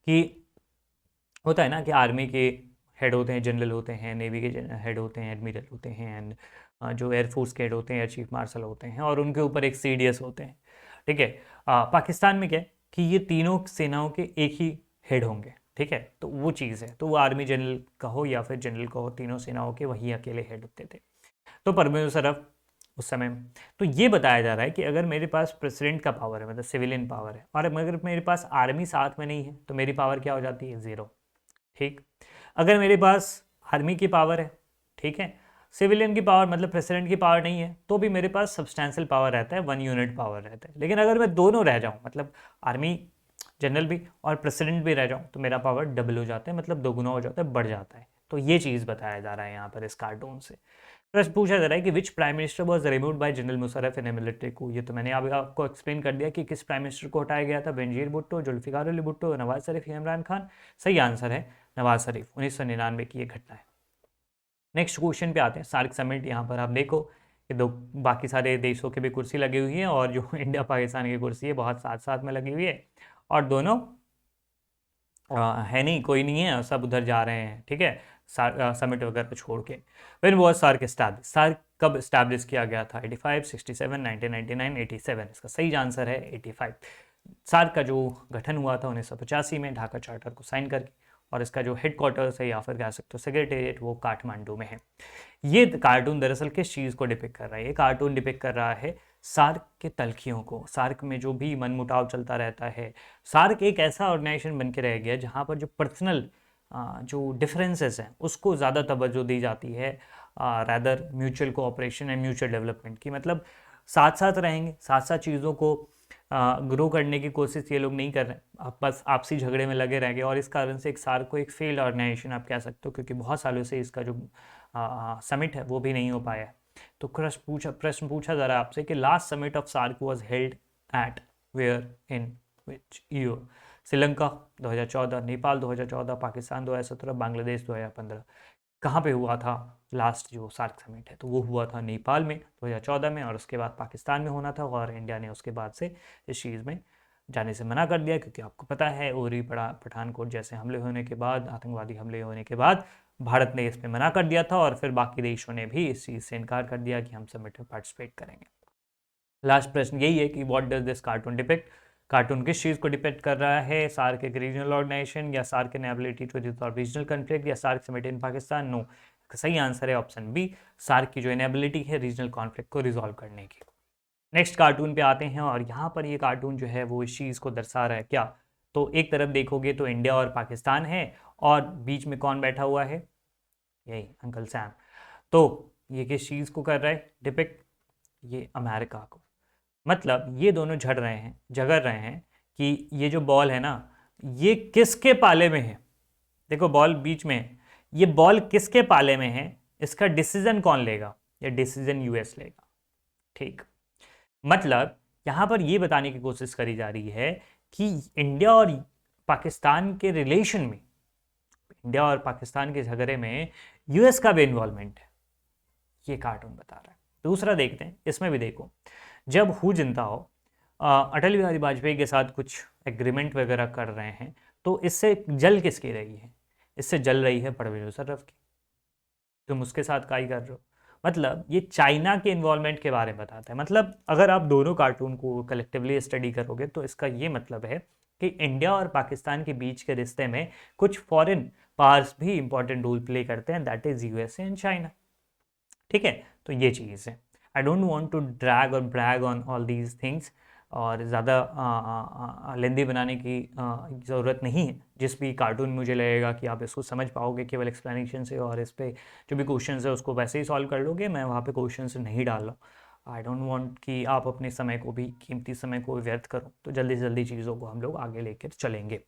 कि होता है ना कि आर्मी के हेड होते हैं, जनरल होते हैं, नेवी के हेड होते हैं, एडमिरल होते हैं, एंड जो एयरफोर्स के हेड होते हैं या चीफ मार्शल होते हैं, और उनके ऊपर एक सीडीएस होते हैं। ठीक है, पाकिस्तान में क्या है कि ये तीनों सेनाओं के एक ही हेड होंगे। ठीक है, तो वो चीज़ है, तो वो आर्मी जनरल का हो या फिर जनरल का हो, तीनों सेनाओं के वही अकेले हेड होते थे। तो परवेज मुशर्रफ उस समय, तो ये बताया जा रहा है कि अगर मेरे पास प्रेसिडेंट का पावर है, मतलब सिविलियन पावर है, और अगर मेरे पास आर्मी साथ में नहीं है तो मेरी पावर क्या हो जाती है, ज़ीरो। ठीक, अगर मेरे पास आर्मी की पावर है, ठीक है, सिविलियन की पावर मतलब प्रेसिडेंट की पावर नहीं है, तो भी मेरे पास सब्सटेंशियल पावर रहता है, 1 यूनिट पावर रहता है। लेकिन अगर मैं दोनों रह जाऊं, मतलब आर्मी जनरल भी और प्रेसिडेंट भी रह जाऊं, तो मेरा पावर डबल हो जाता है, मतलब दोगुना हो जाता है, बढ़ जाता है। तो ये चीज़ बताया जा रहा है यहाँ पर इस कार्टून से। प्रश्न पूछा जा रहा है कि which prime minister was removed by general Musharraf in a military coup। ये तो मैंने अभी आपको एक्सप्लेन कर दिया कि किस प्राइम मिनिस्टर को हटाया गया था, बेनजीर भुट्टो, जुल्फिकार अली भुट्टो, नवाज शरीफ, इमरान खान। सही आंसर है नवाज शरीफ, 1999 की ये घटना है। नेक्स्ट क्वेश्चन पे आते हैं। सार्क समिट, यहाँ पर आप देखो कि दो बाकी सारे देशों की भी कुर्सी लगी हुई है, और जो इंडिया पाकिस्तान की कुर्सी है बहुत साथ साथ में लगी हुई है, और दोनों है नहीं, कोई नहीं है, सब उधर जा रहे हैं। ठीक है, समिट वगैरह छोड़ के। When was SAARC establish, SAARC कब एस्टैब्लिश किया गया था, 85, 67, 1999, 87। इसका सही आंसर है 85। सार्क का जो गठन हुआ था 1985 में ढाका चार्टर को साइन करके, और इसका जो हेडक्वार्टर्स है या फिर कह सकते हो सेक्रेटेरिएट, वो काठमांडू में है। ये कार्टून दरअसल किस चीज़ को डिपिक्ट कर रहा है, ये कार्टून डिपिक्ट कर रहा है सार्क के तलखियों को, सार्क में जो भी मनमुटाव चलता रहता है। सार्क एक ऐसा ऑर्गेनाइजेशन बन के रह गया जहाँ पर जो पर्सनल जो डिफरेंसेस हैं उसको ज़्यादा तवज्जो दी जाती है, rather mutual cooperation and mutual development की। मतलब साथ साथ रहेंगे, साथ साथ चीज़ों को ग्रो करने की कोशिश ये लोग नहीं कर रहे हैं, आप बस आपसी झगड़े में लगे रहेंगे। और इस कारण से एक सार्क को एक फेल्ड ऑर्गेनाइजेशन आप कह सकते हो, क्योंकि बहुत सालों से इसका जो समिट है वो भी नहीं हो पाया है। तो प्रश्न पूछा जा रहा है आपसे कि last summit of SAARC was held at where in which year? Sri Lanka 2014, Nepal 2014, Pakistan 2017, Bangladesh 2015। कहाँ पे हुआ था लास्ट जो सार्क समिट है? तो वो हुआ था नेपाल में 2014 में, और उसके बाद पाकिस्तान में होना था, और इंडिया ने उसके बाद से इस चीज़ में जाने से मना कर दिया, क्योंकि आपको पता है उरी पठानकोट जैसे हमले होने के बाद, आतंकवादी हमले होने के बाद भारत ने इसमें मना कर दिया था, और फिर बाकी देशों ने भी इस चीज़ से इनकार कर दिया कि हम समिट में पार्टिसिपेट करेंगे। लास्ट प्रश्न यही है कि what does this cartoon depict? Cartoon किस चीज़ को डिपेक्ट कर रहा है? सार्क एक रीजनल ऑर्गेनाइजेशन, या SAARC an ability to resolve regional conflict, या SAARC summit in Pakistan? No, सही आंसर है ऑप्शन बी, सार्क की जो इनेबिलिटी है रीजनल कॉन्फ्लिक्ट को रिजॉल्व करने की। नेक्स्ट कार्टून पे आते हैं, और यहाँ पर ये कार्टून जो है वो इस चीज़ को दर्शा रहा है क्या? तो एक तरफ देखोगे तो इंडिया और पाकिस्तान है, और बीच में कौन बैठा हुआ है? यही अंकल सैम। तो ये किस चीज़ को कर रहा है डिपिक्ट? ये अमेरिका को। मतलब ये दोनों झगड़ रहे हैं कि ये जो बॉल है ना, ये किसके पाले में है। देखो बॉल बीच में है, ये बॉल किसके पाले में है, इसका डिसीजन कौन लेगा? ये डिसीजन यूएस लेगा। ठीक, मतलब यहां पर ये बताने की कोशिश करी जा रही है कि इंडिया और पाकिस्तान के रिलेशन में, इंडिया और पाकिस्तान के झगड़े में यूएस का भी इन्वॉल्वमेंट है, ये कार्टून बता रहा है। दूसरा देखते हैं, इसमें भी देखो, जब हु जनता हो अटल बिहारी वाजपेयी के साथ कुछ एग्रीमेंट वगैरह कर रहे हैं, तो इससे जल किसकी रही है? इससे जल रही है परवेज मुशर्रफ की। तुम उसके साथ क्या ही कर रहे हो? मतलब ये चाइना के इन्वॉल्वमेंट के बारे में बताता है। मतलब अगर आप दोनों कार्टून को कलेक्टिवली स्टडी करोगे तो इसका ये मतलब है कि इंडिया और पाकिस्तान के बीच के रिश्ते में कुछ फॉरेन पावर्स भी इंपॉर्टेंट रोल प्ले करते हैं, that is USA and China. ठीक है, तो ये चीज़ है। I don't want to drag or brag on all these things, और ज़्यादा लेंदी बनाने की ज़रूरत नहीं है। जिस भी कार्टून मुझे लगेगा कि आप इसको समझ पाओगे केवल एक्सप्लेनेशन से, और इस पर जो भी क्वेश्चन है उसको वैसे ही सॉल्व कर लोगे, मैं वहाँ पे क्वेश्चन नहीं डाल रहा हूँ। आई डोंट वांट कि आप अपने समय को भी, कीमती समय को व्यर्थ करो। तो जल्दी से जल्दी चीज़ों को हम लोग आगे लेकर चलेंगे।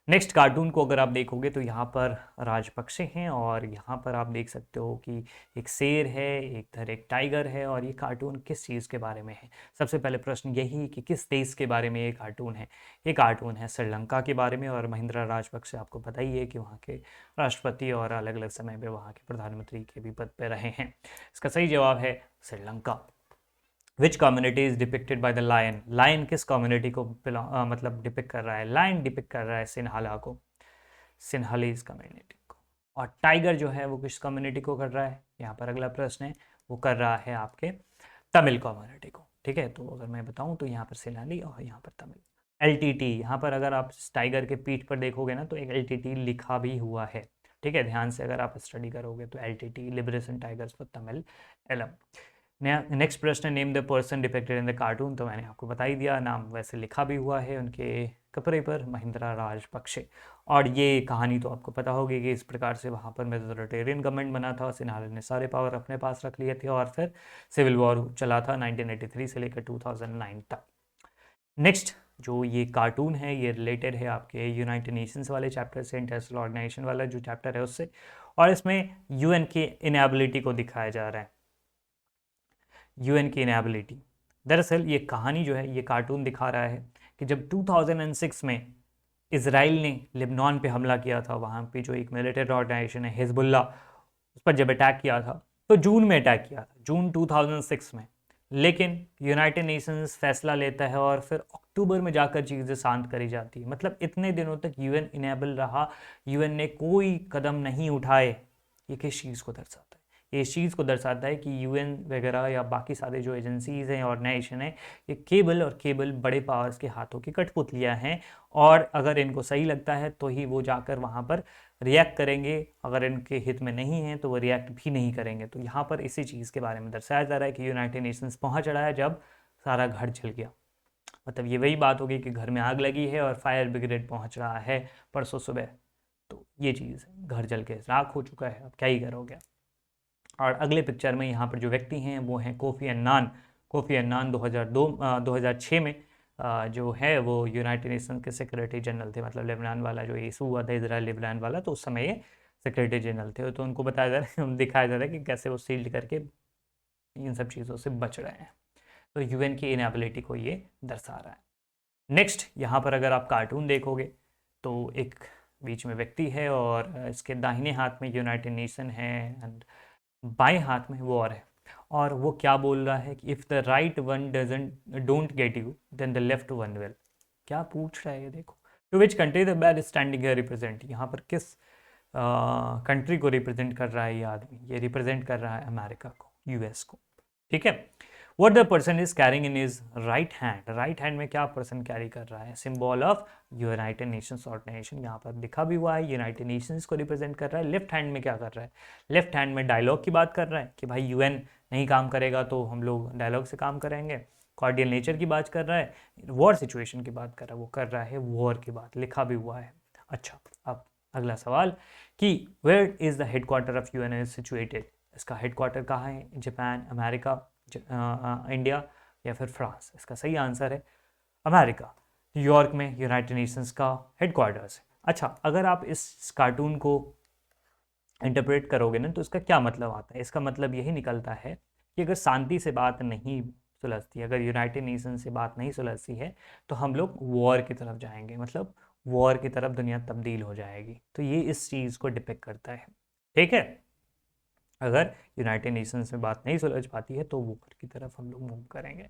नेक्स्ट कार्टून को अगर आप देखोगे तो यहाँ पर राजपक्षे हैं, और यहाँ पर आप देख सकते हो कि एक शेर है, इधर एक टाइगर है, और ये कार्टून किस चीज़ के बारे में है? सबसे पहले प्रश्न यही कि किस देश के बारे में ये कार्टून है? ये कार्टून है श्रीलंका के बारे में, और महिंद्रा राजपक्षे आपको पता ही है कि वहाँ के राष्ट्रपति और अलग अलग समय पर वहाँ के प्रधानमंत्री के भी पद पर रहे हैं। इसका सही जवाब है Sri Lanka. Which community is depicted by the lion? Lion किस कम्युनिटी को मतलब डिपिक्ट कर रहा है? लायन डिपिक्ट कर रहा है सिन्हाला को, सिन्हालीज कम्युनिटी को। और टाइगर जो है वो किस कम्युनिटी को कर रहा है? यहाँ पर अगला प्रश्न है, वो कर रहा है आपके तमिल कम्युनिटी को। ठीक है, तो अगर मैं बताऊँ तो यहाँ पर सिन्हाली और यहाँ पर तमिल। LTT, यहाँ पर अगर आप टाइगर के पीठ पर देखोगे ना तो एक LTT लिखा भी हुआ है। ठीक है, ध्यान से अगर आप स्टडी करोगे तो LTT liberation tigers for Tamil Eelam. Next प्रश्न, name the person depicted in the cartoon. तो मैंने आपको बता ही दिया, नाम वैसे लिखा भी हुआ है उनके कपड़े पर, महिंद्रा राजपक्षे। और ये कहानी तो आपको पता होगी कि इस प्रकार से वहाँ पर मेजोरिटेरियन गवर्नमेंट बना था, सिन्हा ने सारे पावर अपने पास रख लिए थे, और फिर सिविल वॉर चला था 1983 से लेकर 2009 तक। नेक्स्ट जो ये कार्टून है ये रिलेटेड है आपके यूनाइटेड नेशंस वाले चैप्टर से, इंटरनेशनल ऑर्गेनाइजेशन वाला जो चैप्टर है उससे, और इसमें यूएन की इनएबिलिटी को दिखाया जा रहा है, यूएन की इनएबिलिटी। दरअसल ये कहानी जो है, ये कार्टून दिखा रहा है कि जब 2006 में इसराइल ने लेबनान पे हमला किया था, वहाँ पे जो एक मिलिटेरी ऑर्गेनाइजेशन है हिजबुल्ला, उस पर जब अटैक किया था तो जून में अटैक किया था, जून 2006 में। लेकिन यूनाइटेड नेशंस फैसला लेता है और फिर अक्टूबर में जाकर चीज़ें शांत करी जाती है। मतलब इतने दिनों तक यूएन इनेबल रहा, यूएन ने कोई कदम नहीं उठाए। ये किस चीज़ को दर्शाता है? ये इस चीज़ को दर्शाता है कि यूएन वगैरह या बाकी सारे जो एजेंसीज़ हैं, ऑर्गेनाइजेशन है, ये केवल बड़े पावर्स के हाथों की कठपुतलियाँ हैं, और अगर इनको सही लगता है तो ही वो जाकर वहाँ पर रिएक्ट करेंगे, अगर इनके हित में नहीं है तो वो रिएक्ट भी नहीं करेंगे। तो यहाँ पर इसी चीज़ के बारे में दर्शाया जा रहा है कि यूनाइटेड नेशंस पहुँच रहा है जब सारा घर जल गया। मतलब ये वही बात होगी कि घर में आग लगी है और फायर ब्रिगेड पहुँच रहा है परसों सुबह, तो ये चीज़ घर जल के राख हो चुका है, अब क्या ही करोगे। और अगले पिक्चर में यहाँ पर जो व्यक्ति हैं वो हैं कोफी अन्नान। कोफी अन्नान 2006 में जो है वो यूनाइटेड नेशन के सेक्रेटरी जनरल थे। मतलब लेबनान वाला जो इशू हुआ था, इजराइल लेबनान वाला, तो उस समय ये सेक्रेटरी जनरल थे। तो उनको बताया जा रहा है, दिखाया जा रहा है कि कैसे वो सील्ड करके इन सब चीज़ों से बच रहे हैं। तो यूएन की इनएबिलिटी को ये दर्शा रहा है। नेक्स्ट यहाँ पर अगर आप कार्टून देखोगे तो एक बीच में व्यक्ति है और इसके दाहिने हाथ में यूनाइटेड नेशन है एंड बाएं हाथ में वॉर है। और वो क्या बोल रहा है कि if the right one doesn't don't get you then the left one will. क्या पूछ रहा है ये देखो। To which country the bad standing है रिप्रेजेंट। यहाँ पर किस कंट्री को रिप्रेजेंट कर रहा है ये आदमी। ये रिप्रेजेंट कर रहा है अमेरिका को, यूएस को। ठीक है। What the person is carrying in is right hand. Right hand में क्या पर्सन कैरी कर रहा है? Symbol of United Nations organisation. यहाँ पर लिखा भी हुआ है यूनाइटेड नेशंस को रिप्रेजेंट कर रहा है। लेफ्ट हैंड में क्या कर रहा है? लेफ्ट हैंड में डायलॉग की बात कर रहा है कि भाई यूएन नहीं काम करेगा तो हम लोग डायलॉग से काम करेंगे। कॉर्डियल नेचर की बात कर रहा है। वॉर सिचुएशन की बात कर रहा है, वो कर रहा है वॉर की बात, लिखा भी हुआ है। अच्छा, अब अगला सवाल कि where is the headquarter of UN is situated. इसका हेडक्वार्टर कहाँ है? जापान, अमेरिका, इंडिया या फिर फ्रांस। इसका सही आंसर है अमेरिका। न्यूयॉर्क में यूनाइटेड नेशंस का हेडक्वार्टर्स है। अच्छा, अगर आप इस कार्टून को इंटरप्रेट करोगे ना तो इसका क्या मतलब आता है? इसका मतलब यही निकलता है कि अगर शांति से बात नहीं सुलझती, अगर यूनाइटेड नेशन से बात नहीं सुलझती है तो हम लोग वॉर की तरफ जाएंगे, मतलब वॉर की तरफ दुनिया तब्दील हो जाएगी। तो ये इस चीज़ को डिपिक्ट करता है। ठीक है, अगर यूनाइटेड नेशंस में बात नहीं सुलझ पाती है तो वॉर की तरफ हम लोग मूव करेंगे।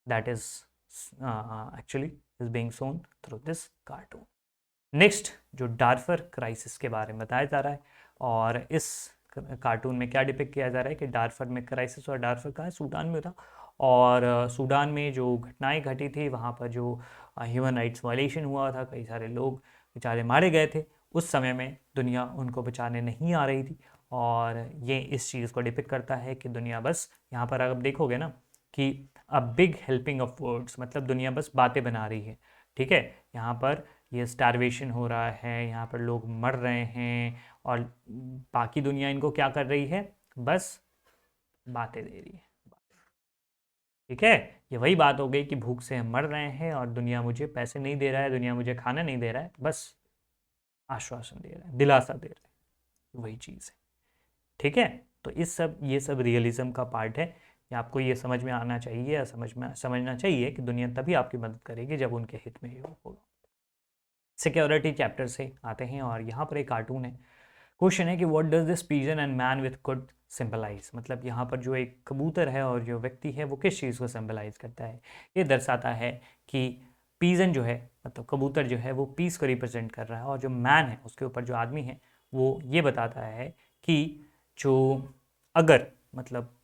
That is actually is being shown through this cartoon. Next जो डार्फर क्राइसिस के बारे में बताया जा रहा है, और इस कार्टून में क्या डिपिक्ट किया जा रहा है कि डार्फर में क्राइसिस, और डार्फर कहाँ है? सूडान में था। और सूडान में जो घटनाएं घटी थी वहाँ पर जो ह्यूमन राइट्स वायलेशन हुआ था, कई सारे लोग बेचारे मारे गए थे। उस समय में दुनिया उनको बचाने नहीं आ रही थी, और ये इस चीज़ को डिपिक्ट करता है कि दुनिया बस, यहाँ पर आप देखोगे ना कि a big helping of words, मतलब दुनिया बस बातें बना रही है। ठीक है, यहाँ पर ये स्टारवेशन हो रहा है, यहाँ पर लोग मर रहे हैं, और बाकी दुनिया इनको क्या कर रही है? बस बातें दे रही है। ठीक है, ये वही बात हो गई कि भूख से हम मर रहे हैं और दुनिया मुझे पैसे नहीं दे रहा है, दुनिया मुझे खाना नहीं दे रहा है, बस आश्वासन दे रहा है, दिलासा दे रहा है, वही चीज़ है। ठीक है, तो ये सब रियलिज्म का पार्ट है। ये आपको ये समझ में आना चाहिए, या समझना चाहिए कि दुनिया तभी आपकी मदद करेगी जब उनके हित में ही होगा। सिक्योरिटी चैप्टर से आते हैं, और यहाँ पर एक कार्टून है। क्वेश्चन है कि what does this pigeon and man with could symbolize. मतलब यहाँ पर जो एक कबूतर है और जो व्यक्ति है वो किस चीज़ को सिंबलाइज करता है? ये दर्शाता है कि पिजन जो है, मतलब कबूतर जो है, वो पीस को रिप्रेजेंट कर रहा है, और जो मैन है, उसके ऊपर जो आदमी है, वो ये बताता है कि जो अगर मतलब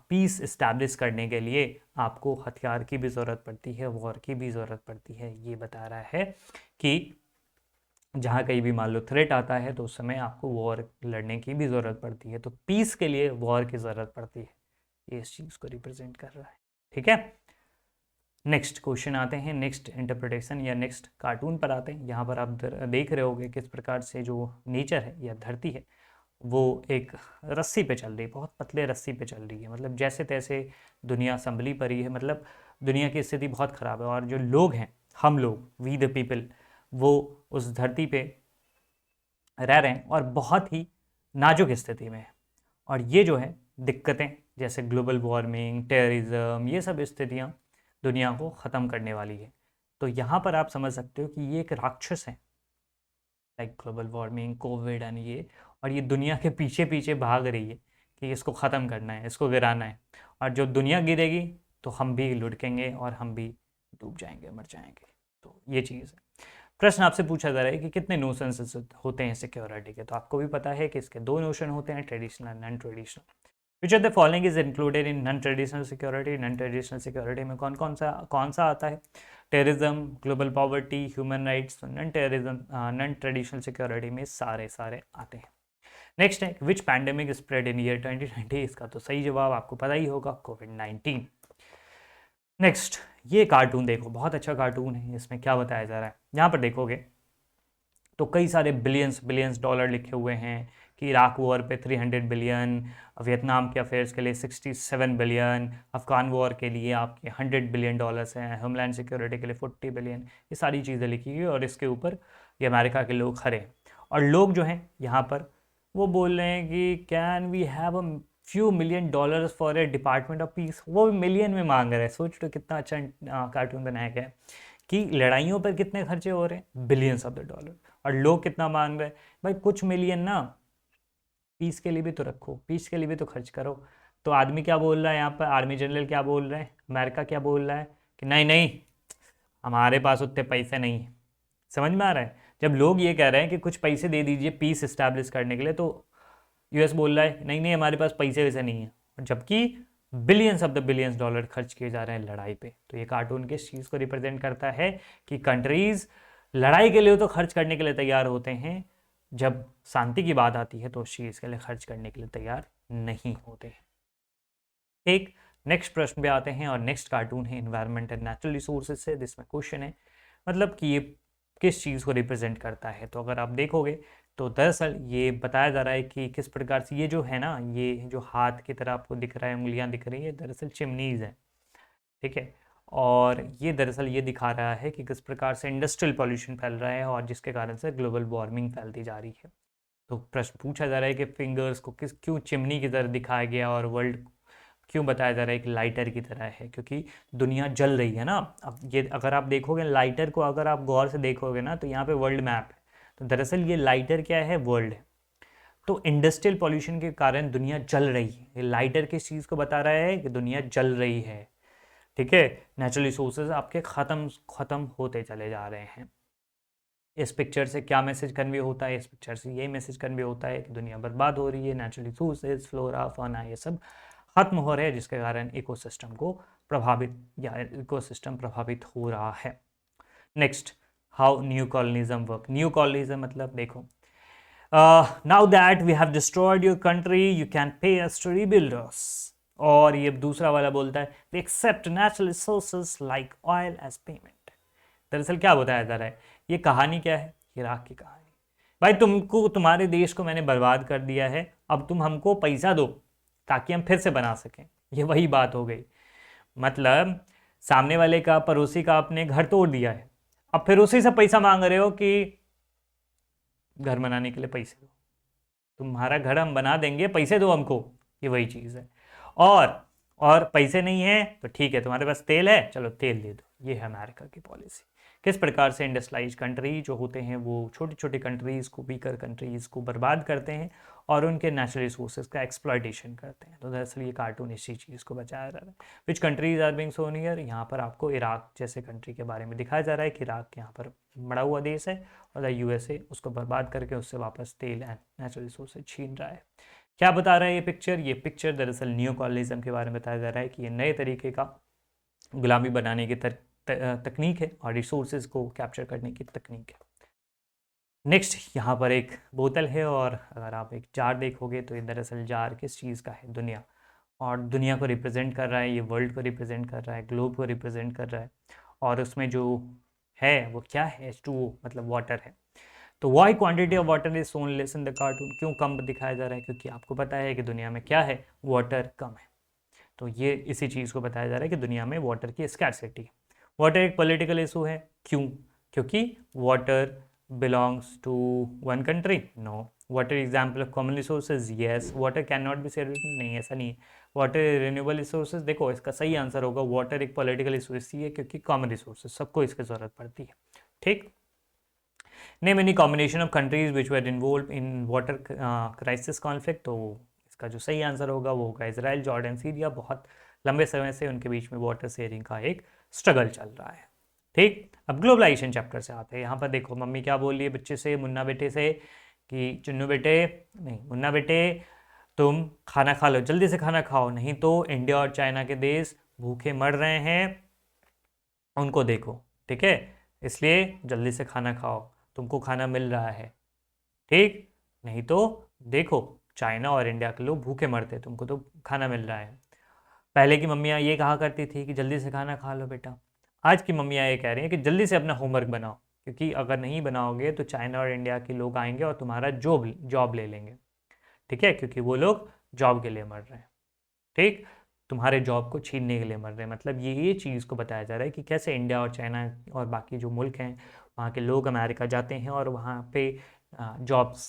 पीस इस्टेब्लिश करने के लिए आपको हथियार की भी ज़रूरत पड़ती है, वॉर की भी ज़रूरत पड़ती है। ये बता रहा है कि जहाँ कहीं भी मान लो थ्रेट आता है तो उस समय आपको वॉर लड़ने की भी ज़रूरत पड़ती है, तो पीस के लिए वॉर की ज़रूरत पड़ती है। ये इस चीज़ को रिप्रेजेंट कर रहा है। ठीक है, नेक्स्ट क्वेश्चन आते हैं, नेक्स्ट इंटरप्रिटेशन या नेक्स्ट कार्टून पर आते हैं। यहाँ पर आप देख रहे होगे किस प्रकार से जो नेचर है या धरती है वो एक रस्सी पे चल रही है, बहुत पतले रस्सी पे चल रही है। मतलब जैसे तैसे दुनिया संभली पड़ी है, मतलब दुनिया की स्थिति बहुत ख़राब है, और जो लोग हैं, हम लोग, वी द पीपल, वो उस धरती पे रह रहे हैं और बहुत ही नाजुक स्थिति में है। और ये जो है दिक्कतें, जैसे ग्लोबल वार्मिंग, टेररिज्म, ये सब स्थितियाँ दुनिया को ख़त्म करने वाली है। तो यहाँ पर आप समझ सकते हो कि ये एक राक्षस है, like global warming, Covid and ये, और ये दुनिया के पीछे पीछे भाग रही है कि इसको ख़त्म करना है, इसको गिराना है। और जो दुनिया गिरेगी तो हम भी लुढ़केंगे और हम भी डूब जाएंगे, मर जाएंगे। तो ये चीज़ है। प्रश्न आपसे पूछा जा रहा है कि कितने नोशंस होते हैं सिक्योरिटी के। तो आपको भी पता है कि इसके 2 नोशन होते हैं, traditional, non traditional. Which of the following is included in non traditional security. Non traditional security में कौन सा आता है? Terrorism, global poverty, human rights. Non traditional security में सारे आते हैं। नेक्स्ट है विच पैंडेमिक स्प्रेड इन ईयर 2020। इसका तो सही जवाब आपको पता ही होगा, कोविड-19। नेक्स्ट, ये कार्टून देखो, बहुत अच्छा कार्टून है। इसमें क्या बताया जा रहा है, यहाँ पर देखोगे तो कई सारे बिलियंस डॉलर लिखे हुए हैं कि इराक वॉर पे 300 बिलियन, वियतनाम के अफेयर्स के लिए 67 बिलियन, अफगान वॉर के लिए आपके 100 बिलियन डॉलर्स हैं, होमलैंड सिक्योरिटी के लिए 40 बिलियन। ये सारी चीज़ें लिखी गई, और इसके ऊपर ये अमेरिका के लोग खड़े हैं। और लोग जो हैं यहाँ पर वो बोल रहे हैं कि can we have a few million dollars for a department of peace, वो भी मिलियन में मांग रहा है। सोच लो कितना अच्छा कार्टून बनाया गया है कि लड़ाइयों पर कितने खर्चे हो रहे हैं, बिलियंस ऑफ द डॉलर, और लोग कितना मांग रहे हैं, भाई कुछ मिलियन ना पीस के लिए भी तो रखो, पीस के लिए भी तो खर्च करो। तो आदमी क्या बोल रहा है यहाँ पर, आर्मी जनरल क्या बोल रहे हैं, अमेरिका क्या बोल रहा है कि नहीं नहीं हमारे पास उतने पैसे नहीं है। समझ में आ रहा है, जब लोग ये कह रहे हैं कि कुछ पैसे दे दीजिए पीस इस्टेब्लिश करने के लिए, तो यूएस बोल रहा है नहीं नहीं हमारे पास पैसे वैसे नहीं है, और जबकि billions of the billions dollar खर्च किए जा रहे हैं लड़ाई पे। तो ये कार्टून किस चीज़ को रिप्रेजेंट करता है कि कंट्रीज लड़ाई के लिए तो खर्च करने के लिए तैयार होते हैं, जब शांति की बात आती है तो उस चीज़ के लिए खर्च करने के लिए तैयार नहीं होते। एक नेक्स्ट प्रश्न पे आते हैं, और नेक्स्ट कार्टून है इन्वायरमेंट एंड नेचुरल रिसोर्सेज से। जिसमें क्वेश्चन है मतलब कि ये किस चीज़ को रिप्रेजेंट करता है। तो अगर आप देखोगे तो दरअसल ये बताया जा रहा है कि किस प्रकार से ये जो है ना, ये जो हाथ की तरह आपको दिख रहा है, उंगलियां दिख रही है, दरअसल चिमनीज है, ठीक है। और ये दरअसल ये दिखा रहा है कि किस प्रकार से इंडस्ट्रियल पॉल्यूशन फैल रहा है, और जिसके कारण से ग्लोबल वार्मिंग फैलती जा रही है। तो प्रश्न पूछा जा रहा है कि फिंगर्स को किस क्यों चिमनी की तरह दिखाया गया, और वर्ल्ड क्यों बताया जा रहा है कि लाइटर की तरह है, क्योंकि दुनिया जल रही है ना। अब ये अगर आप देखोगे लाइटर को, अगर आप गौर से देखोगे ना, तो यहाँ पे वर्ल्ड मैप है, तो दरअसल ये लाइटर क्या है, वर्ल्ड है। तो इंडस्ट्रियल पॉल्यूशन के कारण दुनिया जल रही है, ये लाइटर किस चीज़ को बता रहा है कि दुनिया जल रही है, ठीक है। नेचुरल रिसोर्सेज आपके ख़त्म ख़त्म होते चले जा रहे हैं। इस पिक्चर से क्या मैसेज कन्वे होता है, इस पिक्चर से यही मैसेज कन्वे होता है कि दुनिया बर्बाद हो रही है, नेचुरल रिसोर्सेज, फ्लोरा फौना ये सब खत्म हो रहे हैं, जिसके कारण इकोसिस्टम को प्रभावित या इकोसिस्टम प्रभावित हो रहा है। Next, how new colonialism work. New colonialism मतलब देखो, now that we have destroyed your country you can pay us to rebuild अस। और ये दूसरा वाला बोलता है we accept natural resources like oil as payment. दरअसल क्या बताया जा रहा है, ये कहानी क्या है, इराक की कहानी। भाई तुमको, तुम्हारे देश को मैंने बर्बाद कर दिया है, अब तुम हमको पैसा दो ताकि हम फिर से बना सकें। ये वही बात हो गई, मतलब सामने वाले का, पड़ोसी का आपने घर तोड़ दिया है, अब फिर उसी से पैसा मांग रहे हो कि घर बनाने के लिए पैसे दो, तुम्हारा घर हम बना देंगे, पैसे दो हमको। ये वही चीज़ है। और पैसे नहीं है तो ठीक है, तुम्हारे पास तेल है, चलो तेल दे दो। ये है अमेरिका की पॉलिसी। किस प्रकार से इंडस्ट्रियलाइज कंट्री जो होते हैं वो छोटी छोटी कंट्रीज़ को, वीकर कंट्रीज़ को बर्बाद करते हैं और उनके नेचुरल रिसोर्सेज का एक्सप्लॉयटेशन करते हैं। तो दरअसल ये कार्टून इसी चीज़ को बचाया जा रहा है। Which countries are being so near, यहाँ पर आपको इराक जैसे कंट्री के बारे में दिखाया जा रहा है कि इराक यहाँ पर बड़ा हुआ देश है, और द यूएसए उसको बर्बाद करके उससे वापस तेल एंड नेचुरल रिसोर्सेज छीन रहा है। क्या बता रहा है ये पिक्चर, ये पिक्चर दरअसल न्यू कॉलोनिज्म के बारे में बताया जा रहा है कि ये नए तरीके का गुलामी बनाने की तकनीक है, और रिसोर्सेज को कैप्चर करने की तकनीक है। नेक्स्ट, यहाँ पर एक बोतल है, और अगर आप एक जार देखोगे तो ये दरअसल जार किस चीज़ का है, दुनिया। और दुनिया को रिप्रेजेंट कर रहा है, ये वर्ल्ड को रिप्रेजेंट कर रहा है, ग्लोब को रिप्रेजेंट कर रहा है। और उसमें जो है वो क्या है, H2O मतलब वाटर है। तो why quantity of water is shown less in the cartoon, क्यों कम दिखाया जा रहा है, क्योंकि आपको पता है कि दुनिया में क्या है, वाटर कम है। तो ये इसी चीज़ को बताया जा रहा है कि दुनिया में वाटर की स्कैरसिटी है। वाटर एक पॉलिटिकल इशू है, क्यों, क्योंकि water belongs to one country, no. Water example of common resources, yes. Water can not be shared, नहीं ऐसा नहीं है। वाटर रिन्यूएबल रिसोर्सेज, देखो इसका सही आंसर होगा वाटर एक पॉलिटिकल इशू इसलिए है क्योंकि कॉमन रिसोर्सेज सबको इसकी ज़रूरत पड़ती है, ठीक। Name any combination of countries which were involve in water crisis conflict. तो इसका जो सही आंसर होगा वो होगा इसराइल, जॉर्डन, सीरिया। बहुत लंबे समय से उनके बीच में वाटर शेयरिंग का एक स्ट्रगल चल रहा है, ठीक। अब ग्लोबलाइजेशन चैप्टर से आते हैं। यहाँ पर देखो मम्मी क्या बोल रही है बच्चे से, मुन्ना बेटे से, कि चुन्नू बेटे, नहीं मुन्ना बेटे, तुम खाना खा लो, जल्दी से खाना खाओ, नहीं तो इंडिया और चाइना के देश भूखे मर रहे हैं, उनको देखो, ठीक है। इसलिए जल्दी से खाना खाओ, तुमको खाना मिल रहा है, ठीक, नहीं तो देखो चाइना और इंडिया के लोग भूखे मरते, तुमको तो खाना मिल रहा है। पहले की मम्मियाँ ये कहा करती थी कि जल्दी से खाना खा लो बेटा। आज की मम्मियाँ ये कह रही हैं कि जल्दी से अपना होमवर्क बनाओ, क्योंकि अगर नहीं बनाओगे तो चाइना और इंडिया के लोग आएंगे और तुम्हारा जॉब ले लेंगे, ठीक है, क्योंकि वो लोग जॉब के लिए मर रहे हैं, ठीक, तुम्हारे जॉब को छीनने के लिए मर रहे हैं। मतलब ये चीज़ को बताया जा रहा है कि कैसे इंडिया और चाइना और बाकी जो मुल्क हैं वहाँ के लोग अमेरिका जाते हैं और वहाँ पे जॉब्स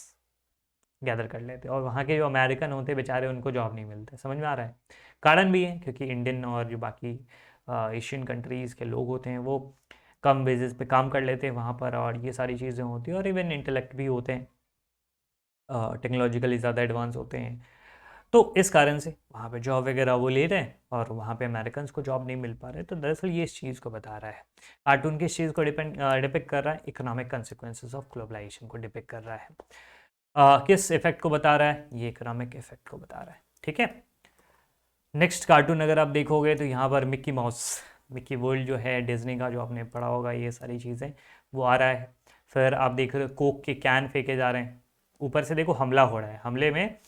गैदर कर लेते, और वहाँ के जो अमेरिकन होते बेचारे उनको जॉब नहीं मिलते। समझ में आ रहा है? कारण भी है क्योंकि इंडियन और जो बाकी एशियन कंट्रीज़ के लोग होते हैं वो कम बेसिस पे काम कर लेते हैं वहाँ पर, और ये सारी चीज़ें होती हैं, और इवन इंटेलेक्ट भी होते हैं, टेक्नोलॉजिकली ज़्यादा एडवांस होते हैं। तो इस कारण से वहाँ पे जॉब वगैरह वो ले रहे हैं और वहाँ पे अमेरिकन को जॉब नहीं मिल पा रहे। तो दरअसल ये इस चीज़ को बता रहा है, कार्टून किस चीज़ को डिपिक्ट कर रहा है, इकोनॉमिक कंसिक्वेंसेस ऑफ ग्लोबलाइजेशन को डिपिक्ट कर रहा है। किस इफेक्ट को बता रहा है, ये इकोनॉमिक इफेक्ट को बता रहा है। ठीक है, नेक्स्ट कार्टून अगर आप देखोगे तो यहाँ पर मिक्की माउस, मिक्की वर्ल्ड जो है डिज्नी का, जो आपने पढ़ा होगा, ये सारी चीज़ें वो आ रहा है। फिर आप देख रहे हो कोक के कैन फेंके जा रहे हैं, ऊपर से देखो हमला हो रहा है, हमले में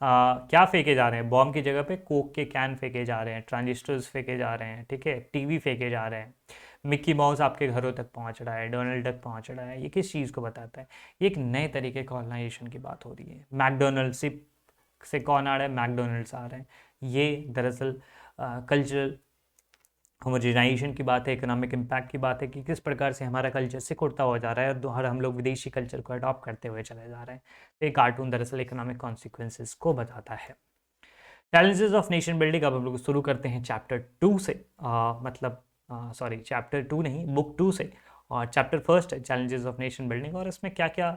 क्या फेंके जा रहे हैं, बॉम्ब की जगह पे कोक के कैन फेंके जा रहे हैं, ट्रांजिस्टर्स फेंके जा रहे हैं, ठीक है, टीवी फेंके जा रहे हैं, मिक्की माउस आपके घरों तक पहुंच रहा है, डोनाल्ड तक पहुंच रहा है। ये किस चीज़ को बताता है, ये एक नए तरीके कॉलोनाइजेशन की बात हो रही है। मैकडोनल्ड से कौन आ रहा है, मैकडोनल्ड्स आ रहे हैं। ये दरअसल कल्चरल होमोजेनाइजेशन की बात है, इकोनॉमिक इम्पैक्ट की बात है कि किस प्रकार से हमारा कल्चर सिकुड़ता हुआ जा रहा है और हम लोग विदेशी कल्चर को अडॉप्ट करते हुए चले जा रहे हैं। तो ये कार्टून दरअसल इकोनॉमिक कॉन्सिक्वेंसेस को बताता है। चैलेंजेस ऑफ नेशन बिल्डिंग, अब हम लोग शुरू करते हैं चैप्टर 2 से, सॉरी चैप्टर 2 नहीं, बुक 2 से, और chapter first challenges of nation building, और इसमें क्या क्या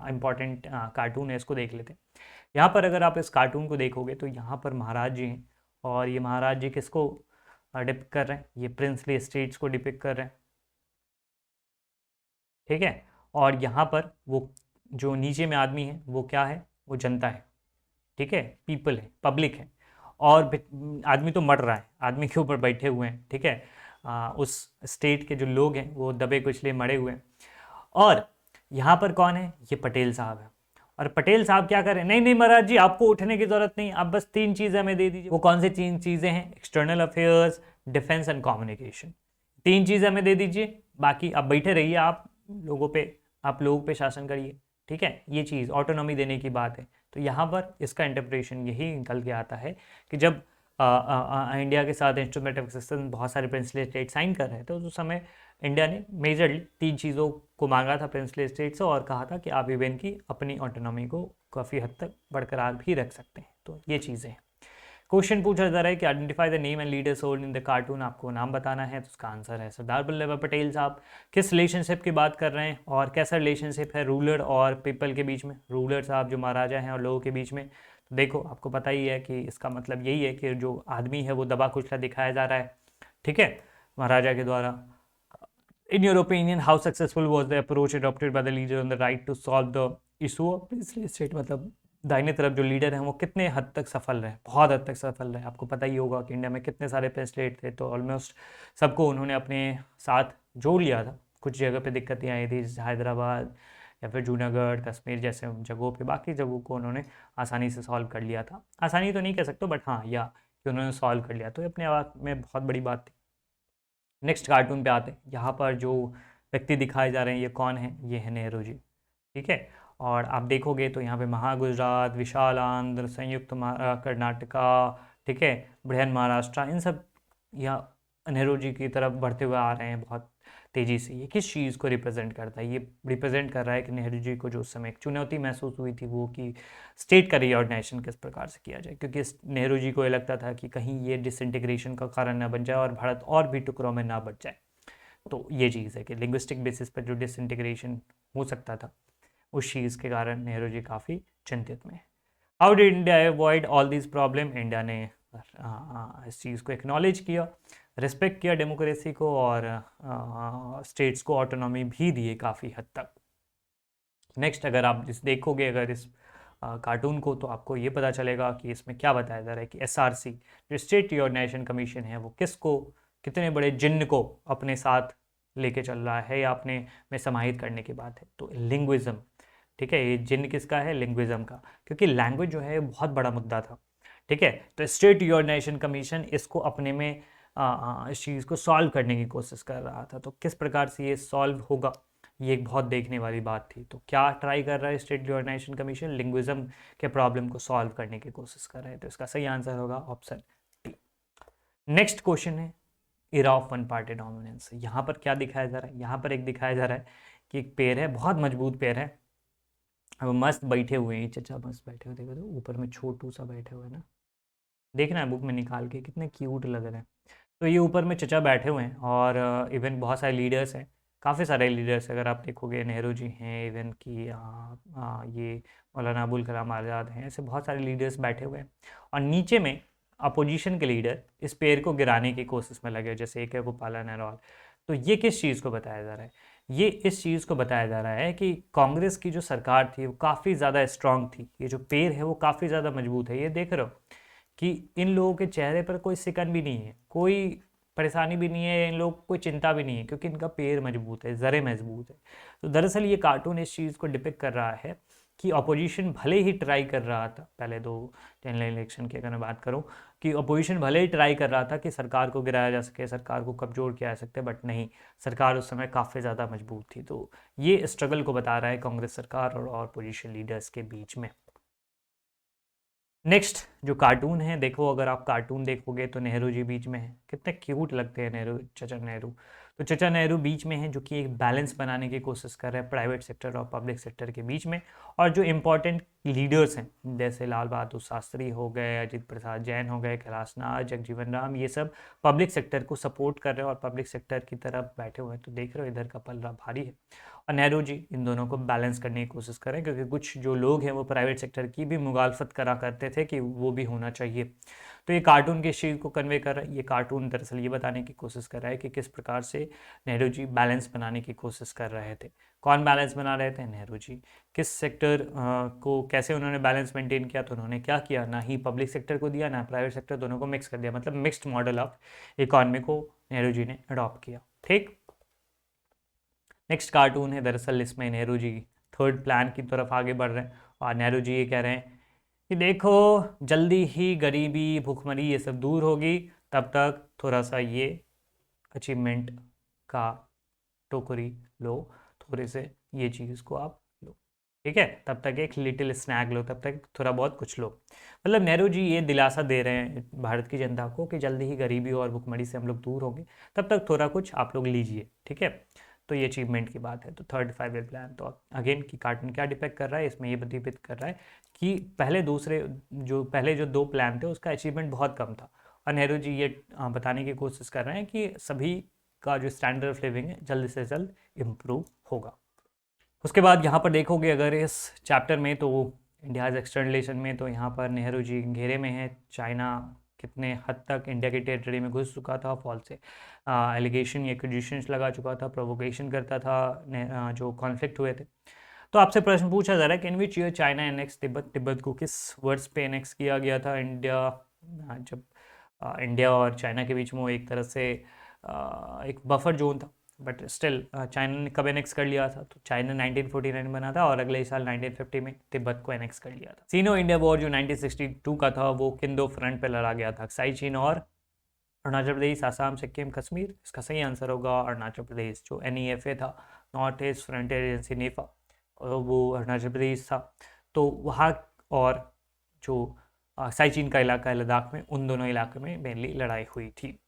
इंपॉर्टेंट कार्टून है इसको देख लेते हैं। यहाँ पर अगर आप इस कार्टून को देखोगे तो यहाँ पर महाराज जी हैं, और ये महाराज जी किसको डिपिक्ट कर रहे हैं, ये प्रिंसली स्टेट्स को डिपिक्ट कर रहे हैं। ठीक है, और यहाँ पर वो जो नीचे में आदमी है वो क्या है, वो जनता है। ठीक है, पीपल है, पब्लिक है, और आदमी तो मर रहा है, आदमी के ऊपर बैठे हुए हैं। ठीक है, उस स्टेट के जो लोग हैं वो दबे कुचले मरे हुए हैं। और यहाँ पर कौन है, ये पटेल साहब है। और पटेल साहब क्या करें, नहीं नहीं महाराज जी आपको उठने की जरूरत नहीं, आप बस 3 चीज़ें हमें दे दीजिए। वो कौन सी 3 चीज़ें हैं, external affairs, defence and communication. 3 चीज़ें हमें दे दीजिए, बाकी आप बैठे रहिए, आप लोगों पे शासन करिए। ठीक है, ये चीज़ ऑटोनॉमी देने की बात है। तो यहाँ पर इसका इंटरप्रिटेशन यही निकल के आता है कि जब इंडिया के साथ इंस्ट्रूमेंट ऑफ एक्सेशन बहुत सारे प्रिंसली स्टेट साइन कर रहे थे, तो उस समय इंडिया ने मेजरली 3 चीज़ों को मांगा था प्रिंसली स्टेट से, और कहा था कि आप इवन की अपनी ऑटोनॉमी को काफ़ी हद तक बरकरार भी रख सकते हैं। तो ये चीज़ें हैं। क्वेश्चन पूछा जा रहा है कि identify the name and leaders hold in the cartoon, आपको नाम बताना है। तो उसका आंसर है सरदार वल्लभ भाई पटेल साहब। किस रिलेशनशिप की बात कर रहे हैं और कैसा रिलेशनशिप है रूलर और पीपल के बीच में, रूलर साहब जो महाराजा हैं और लोगों के बीच में। तो देखो आपको पता ही है कि इसका मतलब यही है कि जो आदमी है वो दबा कुचला दिखाया जा रहा है। ठीक है, महाराजा के द्वारा। In your opinion how successful was the approach adopted by the leader on the right to solve the issue of princely state, मतलब दाहिने तरफ जो लीडर हैं वो कितने हद तक सफल रहे, बहुत हद तक सफल रहे। आपको पता ही होगा कि इंडिया में कितने सारे प्रेसिडेंट थे, तो ऑलमोस्ट सबको उन्होंने अपने साथ जोड़ लिया था। कुछ जगह पे दिक्कतें आई थी, जैसे हैदराबाद या फिर जूनागढ़, कश्मीर जैसे जगहों पे, बाकी जगहों को उन्होंने आसानी से सॉल्व कर लिया था। आसानी तो नहीं कह सकते बट हाँ, या कि उन्होंने सॉल्व कर लिया, तो अपने आप में बहुत बड़ी बात थी। नेक्स्ट कार्टून पे आते हैं। यहाँ पर जो व्यक्ति दिखाए जा रहे हैं ये कौन है, ये है नेहरू जी। ठीक है, और आप देखोगे तो यहाँ पे महागुजरात, विशाल आंध्र, संयुक्त कर्नाटका, ठीक है, बृहन महाराष्ट्र, इन सब यहाँ नेहरू जी की तरफ बढ़ते हुए आ रहे हैं बहुत तेज़ी से। ये किस चीज़ को रिप्रेजेंट करता है, ये रिप्रेजेंट कर रहा है कि नेहरू जी को जो उस समय एक चुनौती महसूस हुई थी वो कि स्टेट का रीऑर्गेनाइजेशन किस प्रकार से किया जाए, क्योंकि नेहरू जी को ये लगता था कि कहीं ये डिसइंटीग्रेशन का कारण ना बन जाए और भारत और भी टुकड़ों में ना बच जाए। तो ये चीज़ है कि लिंग्विस्टिक बेसिस पर जो डिसइंटीग्रेशन हो सकता था, उस चीज़ के कारण नेहरू जी काफ़ी चिंतित में। How did India avoid all these problem, India ने इस चीज़ को एक्नॉलेज किया, रिस्पेक्ट किया डेमोक्रेसी को, और स्टेट्स को ऑटोनॉमी भी दिए काफ़ी हद तक। नेक्स्ट अगर आप इस देखोगे अगर इस कार्टून को, तो आपको ये पता चलेगा कि इसमें क्या बताया जा रहा है कि एसआरसी जो स्टेट रिऑर्गेनाइजेशन कमीशन है वो किसको, कितने बड़े जिन्न को अपने साथ लेके चल रहा है या अपने में समाहित करने की बात है। तो लिंग्विज्म, ठीक है, ये जिन्न किसका है, लिंग्विज्म का, क्योंकि लैंग्वेज जो है बहुत बड़ा मुद्दा था। ठीक है, तो स्टेट रिऑर्गेनाइजेशन कमीशन इसको अपने में इस चीज़ को सॉल्व करने की कोशिश कर रहा था। तो किस प्रकार से ये सॉल्व होगा, ये एक बहुत देखने वाली बात थी। तो क्या ट्राई कर रहा है स्टेट रिऑर्गेनाइजेशन कमीशन, लिंग्विज्म के प्रॉब्लम को सॉल्व करने की कोशिश कर रहे हैं। तो इसका सही आंसर होगा ऑप्शन डी। नेक्स्ट क्वेश्चन है era of one party dominance. यहाँ पर क्या दिखाया जा रहा है, यहाँ पर एक दिखाया जा रहा है कि एक पेड़ है, बहुत मजबूत पेड़ है, अब मस्त बैठे हुए हैं चचा, मस्त बैठे हुए, देखो तो ऊपर में छोटू सा बैठे हुए हैं ना, देखना है बुक में निकाल के, कितने क्यूट लग रहे हैं। तो ये ऊपर में चचा बैठे हुए हैं और इवन बहुत सारे लीडर्स हैं, काफ़ी सारे लीडर्स अगर आप देखोगे, नेहरू जी हैं, इवन कि ये मौलाना अबुल कलाम आज़ाद हैं, ऐसे बहुत सारे लीडर्स बैठे हुए हैं। और नीचे में अपोजिशन के लीडर इस पेड़ को गिराने की कोशिश में लगे, जैसे एक है गोपाला नेहरोल। तो ये किस चीज़ को बताया जा रहा है? ये इस चीज़ को बताया जा रहा है कि कांग्रेस की जो सरकार थी वो काफ़ी ज़्यादा स्ट्रांग थी, ये जो पेड़ है वो काफ़ी ज़्यादा मजबूत है। ये देख रहे हो कि इन लोगों के चेहरे पर कोई सिकन भी नहीं है, कोई परेशानी भी नहीं है, इन लोग को कोई चिंता भी नहीं है, क्योंकि इनका पैर मजबूत है, ज़रे मजबूत है। तो दरअसल ये कार्टून इस चीज़ को डिपिक्ट कर रहा है कि अपोजिशन भले ही ट्राई कर रहा था, पहले दो जनरल इलेक्शन की अगर मैं बात करूं, कि अपोजिशन भले ही ट्राई कर रहा था कि सरकार को गिराया जा सके, सरकार को कमज़ोर किया जा सकते, बट नहीं, सरकार उस समय काफ़ी ज़्यादा मजबूत थी। तो ये स्ट्रगल को बता रहा है कांग्रेस सरकार और अपोजिशन लीडर्स के बीच में। नेक्स्ट जो कार्टून है, देखो अगर आप कार्टून देखोगे तो नेहरू जी बीच में है, कितने क्यूट लगते हैं नेहरू, चचा नेहरू। तो चचा नेहरू बीच में है, जो कि एक बैलेंस बनाने की कोशिश कर रहे हैं प्राइवेट सेक्टर और पब्लिक सेक्टर के बीच में। और जो इम्पोर्टेंट लीडर्स हैं जैसे लाल बहादुर शास्त्री हो गए, अजित प्रसाद जैन हो गए, कैलाश नाथ, जगजीवन राम, ये सब पब्लिक सेक्टर को सपोर्ट कर रहे हैं और पब्लिक सेक्टर की तरफ बैठे हुए हैं। तो देख रहे हो इधर का पल्ला भारी है। और नेहरू जी इन दोनों को बैलेंस करने की कोशिश करें, क्योंकि कुछ जो लोग हैं वो प्राइवेट सेक्टर की भी मुखालफत करा करते थे कि वो भी होना चाहिए। तो ये कार्टून किस चीज़ को कन्वे कर रहा है? ये कार्टून दरअसल ये बताने की कोशिश कर रहा है कि किस प्रकार से नेहरू जी बैलेंस बनाने की कोशिश कर रहे थे। कौन बैलेंस बना रहे थे? नेहरू जी। किस सेक्टर को कैसे उन्होंने बैलेंस मेंटेन किया? तो उन्होंने क्या किया, ना ही पब्लिक सेक्टर को दिया ना प्राइवेट सेक्टर, दोनों को मिक्स कर दिया, मतलब मिक्स्ड मॉडल ऑफ इकॉनमी को नेहरू जी ने अडॉप्ट किया। ठीक, नेक्स्ट कार्टून है, दरअसल इसमें नेहरू जी थर्ड प्लान की तरफ आगे बढ़ रहे हैं और नेहरू जी ये कह रहे हैं कि देखो जल्दी ही गरीबी, भूखमरी ये सब दूर होगी, तब तक थोड़ा सा ये अचीवमेंट का टोकरी लो, थोड़े से ये चीज़ को आप लो, ठीक है, तब तक एक लिटिल स्नैक लो, तब तक थोड़ा बहुत कुछ लो। मतलब नेहरू जी ये दिलासा दे रहे हैं भारत की जनता को कि जल्दी ही गरीबी और भुखमरी से हम लोग दूर होंगे, तब तक थोड़ा कुछ आप लोग लीजिए, ठीक है। तो ये अचीवमेंट की बात है। तो थर्ड 5 ईयर प्लान, तो अगेन की कार्टून क्या डिपेक्ट कर रहा है इसमें, ये डिपिक्ट कर रहा है कि पहले जो दो प्लान थे उसका अचीवमेंट बहुत कम था, और नेहरू जी ये बताने की कोशिश कर रहे हैं कि सभी का जो स्टैंडर्ड ऑफ लिविंग है जल्द से जल्द इम्प्रूव होगा। उसके बाद यहाँ पर देखोगे अगर इस चैप्टर में, तो इंडियाज एक्सटर्नल रिलेशन में, तो यहाँ पर नेहरू जी घेरे में है। चाइना कितने हद तक इंडिया की टेरिटरी में घुस चुका था, फॉल्स से एलिगेशन या एक्यूजेशंस लगा चुका था, प्रोवोकेशन करता था, जो कॉन्फ्लिक्ट हुए थे। तो आपसे प्रश्न पूछा जा रहा है कि in which year China annex Tibet, Tibet को किस वर्ष पे एनेक्स किया गया था इंडिया, जब इंडिया और चाइना के बीच में वो एक तरह से एक बफर जोन था, बट स्टिल चाइना ने कब एनेक्स कर लिया था? तो चाइना 1949 में बना था और अगले साल 1950 में तिब्बत को एनेक्स कर लिया था। सीनो इंडिया वॉर जो 1962 का था वो किन दो फ्रंट पे लड़ा गया था? अक्साई चीन और अरुणाचल प्रदेश, आसाम, सिक्किम, कश्मीर। इसका सही आंसर होगा अरुणाचल प्रदेश। जो NEFA था, नॉर्थ ईस्ट फ्रंटियर एजेंसी नेफा, और वो अरुणाचल प्रदेश था। तो वहाँ और जो साइचीन का इलाका है लद्दाख में, उन दोनों इलाके में मेनली लड़ाई हुई थी,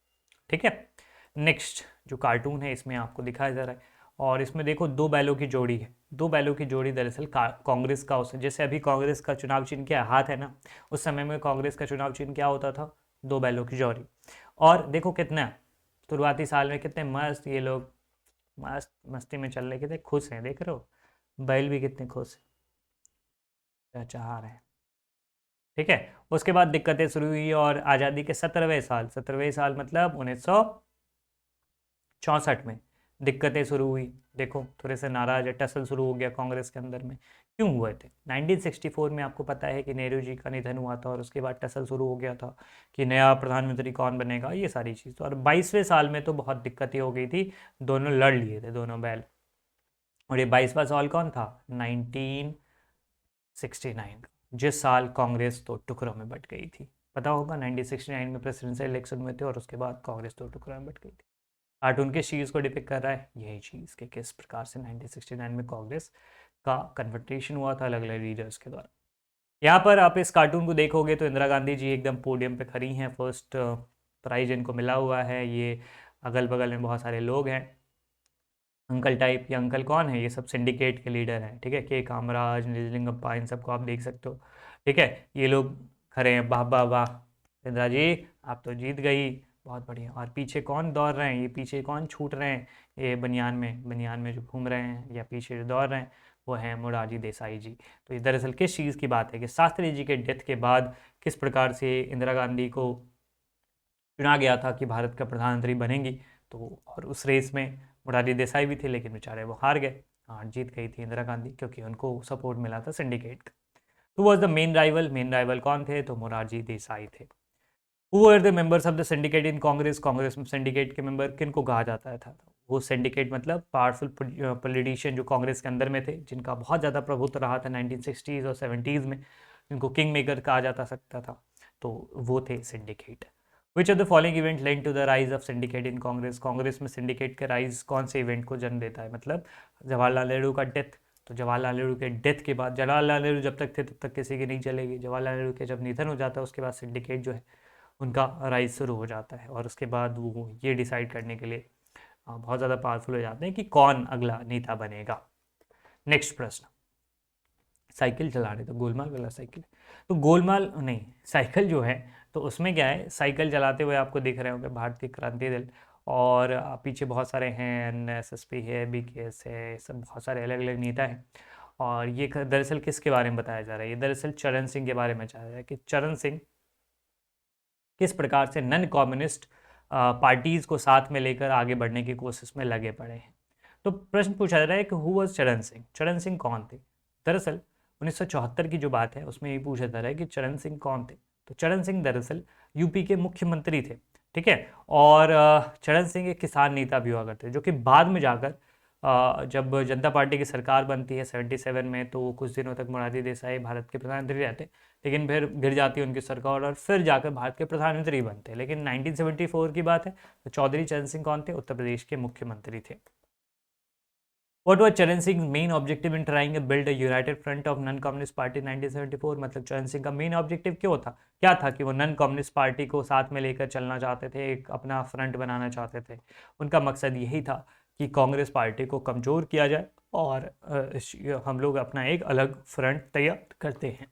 ठीक है। नेक्स्ट जो कार्टून है इसमें आपको दिखाया जा रहा है, और इसमें देखो दो बैलों की जोड़ी है। दो बैलों की जोड़ी दरअसल कांग्रेस का, उस जैसे अभी कांग्रेस का चुनाव चिन्ह क्या हाथ है ना, उस समय में कांग्रेस का चुनाव चिन्ह क्या होता था? दो बैलों की जोड़ी। और देखो कितना शुरुआती साल में कितने मस्त ये लोग मस्त मस्ती में चल रहे, कितने खुश हैं, देख रहे हो बैल भी कितने खुश हैं, चाह रहे हैं, ठीक है। उसके बाद दिक्कतें शुरू हुई और आज़ादी के 17वें साल मतलब 1964 में दिक्कतें शुरू हुई। देखो थोड़े से नाराज है, टसल शुरू हो गया कांग्रेस के अंदर में। क्यों हुए थे? 1964 में आपको पता है कि नेहरू जी का निधन हुआ था और उसके बाद टसल शुरू हो गया था कि नया प्रधानमंत्री कौन बनेगा, ये सारी चीज़। तो और 22वें साल में तो बहुत दिक्कतें हो गई थी, दोनों लड़ लिए थे दोनों बैल। और ये 22वां साल कौन था? 1969 का, जिस साल कांग्रेस तो टुकड़ों में बट गई थी। पता होगा 1969 में प्रेसिडेंशियल इलेक्शन हुए थे और उसके बाद कांग्रेस तो टुकड़ों में बट गई थी। कार्टून किस चीज़ को डिपिक्ट कर रहा है? यही चीज़ कि किस प्रकार से 1969 में कांग्रेस का कन्फ्रंटेशन हुआ था अलग अलग लीडर्स के द्वारा। यहाँ पर आप इस कार्टून को देखोगे तो इंदिरा गांधी जी एकदम पोडियम पे खड़ी हैं, फर्स्ट प्राइज इनको मिला हुआ है। ये अगल बगल में बहुत सारे लोग हैं अंकल टाइप। ये अंकल कौन है? ये सब सिंडिकेट के लीडर हैं, ठीक है, के कामराज, निजलिंगप्पा, इन सबको आप देख सकते हो, ठीक है। ये लोग खड़े हैं, वाह वाह वाह इंदिरा जी आप तो जीत गई, बहुत बढ़िया। और पीछे कौन दौड़ रहे हैं? ये पीछे कौन छूट रहे हैं? ये बनियान में जो घूम रहे हैं या पीछे जो दौड़ रहे हैं, वो हैं मोरारजी देसाई जी। तो ये दरअसल किस चीज़ की बात है कि शास्त्री जी के डेथ के बाद किस प्रकार से इंदिरा गांधी को चुना गया था कि भारत का प्रधानमंत्री बनेंगी। तो और उस रेस में मोरारजी देसाई भी थे, लेकिन बेचारे वो हार गए। हाँ, जीत गई थी इंदिरा गांधी, क्योंकि उनको सपोर्ट मिला था सिंडिकेट का। Who was the main rival कौन थे? तो मोरारजी देसाई थे। Who are the members of the syndicate in Congress? Congress में सिंडिकेट के मेंबर किन को कहा जाता था? वो सिंडिकेट मतलब पावरफुल पॉलिटिशियन जो कांग्रेस के अंदर में थे, जिनका बहुत ज़्यादा प्रभुत्व रहा था 1960s और 70s में, जिनको किंग मेकर कहा जाता सकता था, तो वो थे syndicate. Which of the following event led to the rise of syndicate in Congress? Congress में सिंडिकेट का राइज कौन से इवेंट को जन्म देता है? मतलब जवाहरलाल नेहरू का डेथ। तो जवाहरलाल नेहरू के डेथ के बाद, जवाहरलाल नेहरू जब तक थे तब तक किसी की नहीं चलेगी, जवाहरलाल नेहरू के जब निधन हो जाता है उसके बाद सिंडिकेट जो है उनका राइज शुरू हो जाता है। और उसके बाद वो ये डिसाइड करने के लिए बहुत ज़्यादा पावरफुल हो जाते हैं कि कौन अगला नेता बनेगा। नेक्स्ट प्रश्न, साइकिल चला रहे तो गोलमाल वाला साइकिल, तो गोलमाल नहीं, साइकिल जो है तो उसमें क्या है, साइकिल चलाते हुए आपको दिख रहे होंगे भारतीय क्रांति दल, और पीछे बहुत सारे हैं, NSSP है, BKS है, सब बहुत सारे अलग अलग नेता हैं। और ये दरअसल किसके बारे में बताया जा रहा है? ये दरअसल चरण सिंह के बारे में बताया जा रहा है कि चरण सिंह किस प्रकार से नन कम्युनिस्ट पार्टीज को साथ में लेकर आगे बढ़ने की कोशिश में लगे पड़े हैं। तो प्रश्न पूछा जा रहा है कि हु वाज चरण सिंह? चरण सिंह कौन थे? दरअसल 1974 की जो बात है उसमें ये पूछा जा रहा है कि चरण सिंह कौन थे। तो चरण सिंह दरअसल यूपी के मुख्यमंत्री थे, ठीक है। और चरण सिंह एक किसान नेता भी हुआ करते, जो कि बाद में जाकर जब जनता पार्टी की सरकार बनती है 77 में, तो कुछ दिनों तक मोरारजी देसाई भारत के प्रधानमंत्री रहते, लेकिन फिर गिर जाती है उनकी सरकार और फिर जाकर भारत के प्रधानमंत्री बनते हैं। लेकिन 1974 की बात है, तो चौधरी चरण सिंह कौन थे? उत्तर प्रदेश के मुख्यमंत्री थे। What was चरण Singh main objective in trying build United front of non communist party 1974? मतलब चरण सिंह का मेन ऑब्जेक्टिव क्या था कि वो नॉन कम्युनिस्ट पार्टी को साथ में लेकर चलना चाहते थे, एक अपना फ्रंट बनाना चाहते थे। उनका मकसद यही था कि कांग्रेस पार्टी को कमज़ोर किया जाए और हम लोग अपना एक अलग फ्रंट तैयार करते हैं।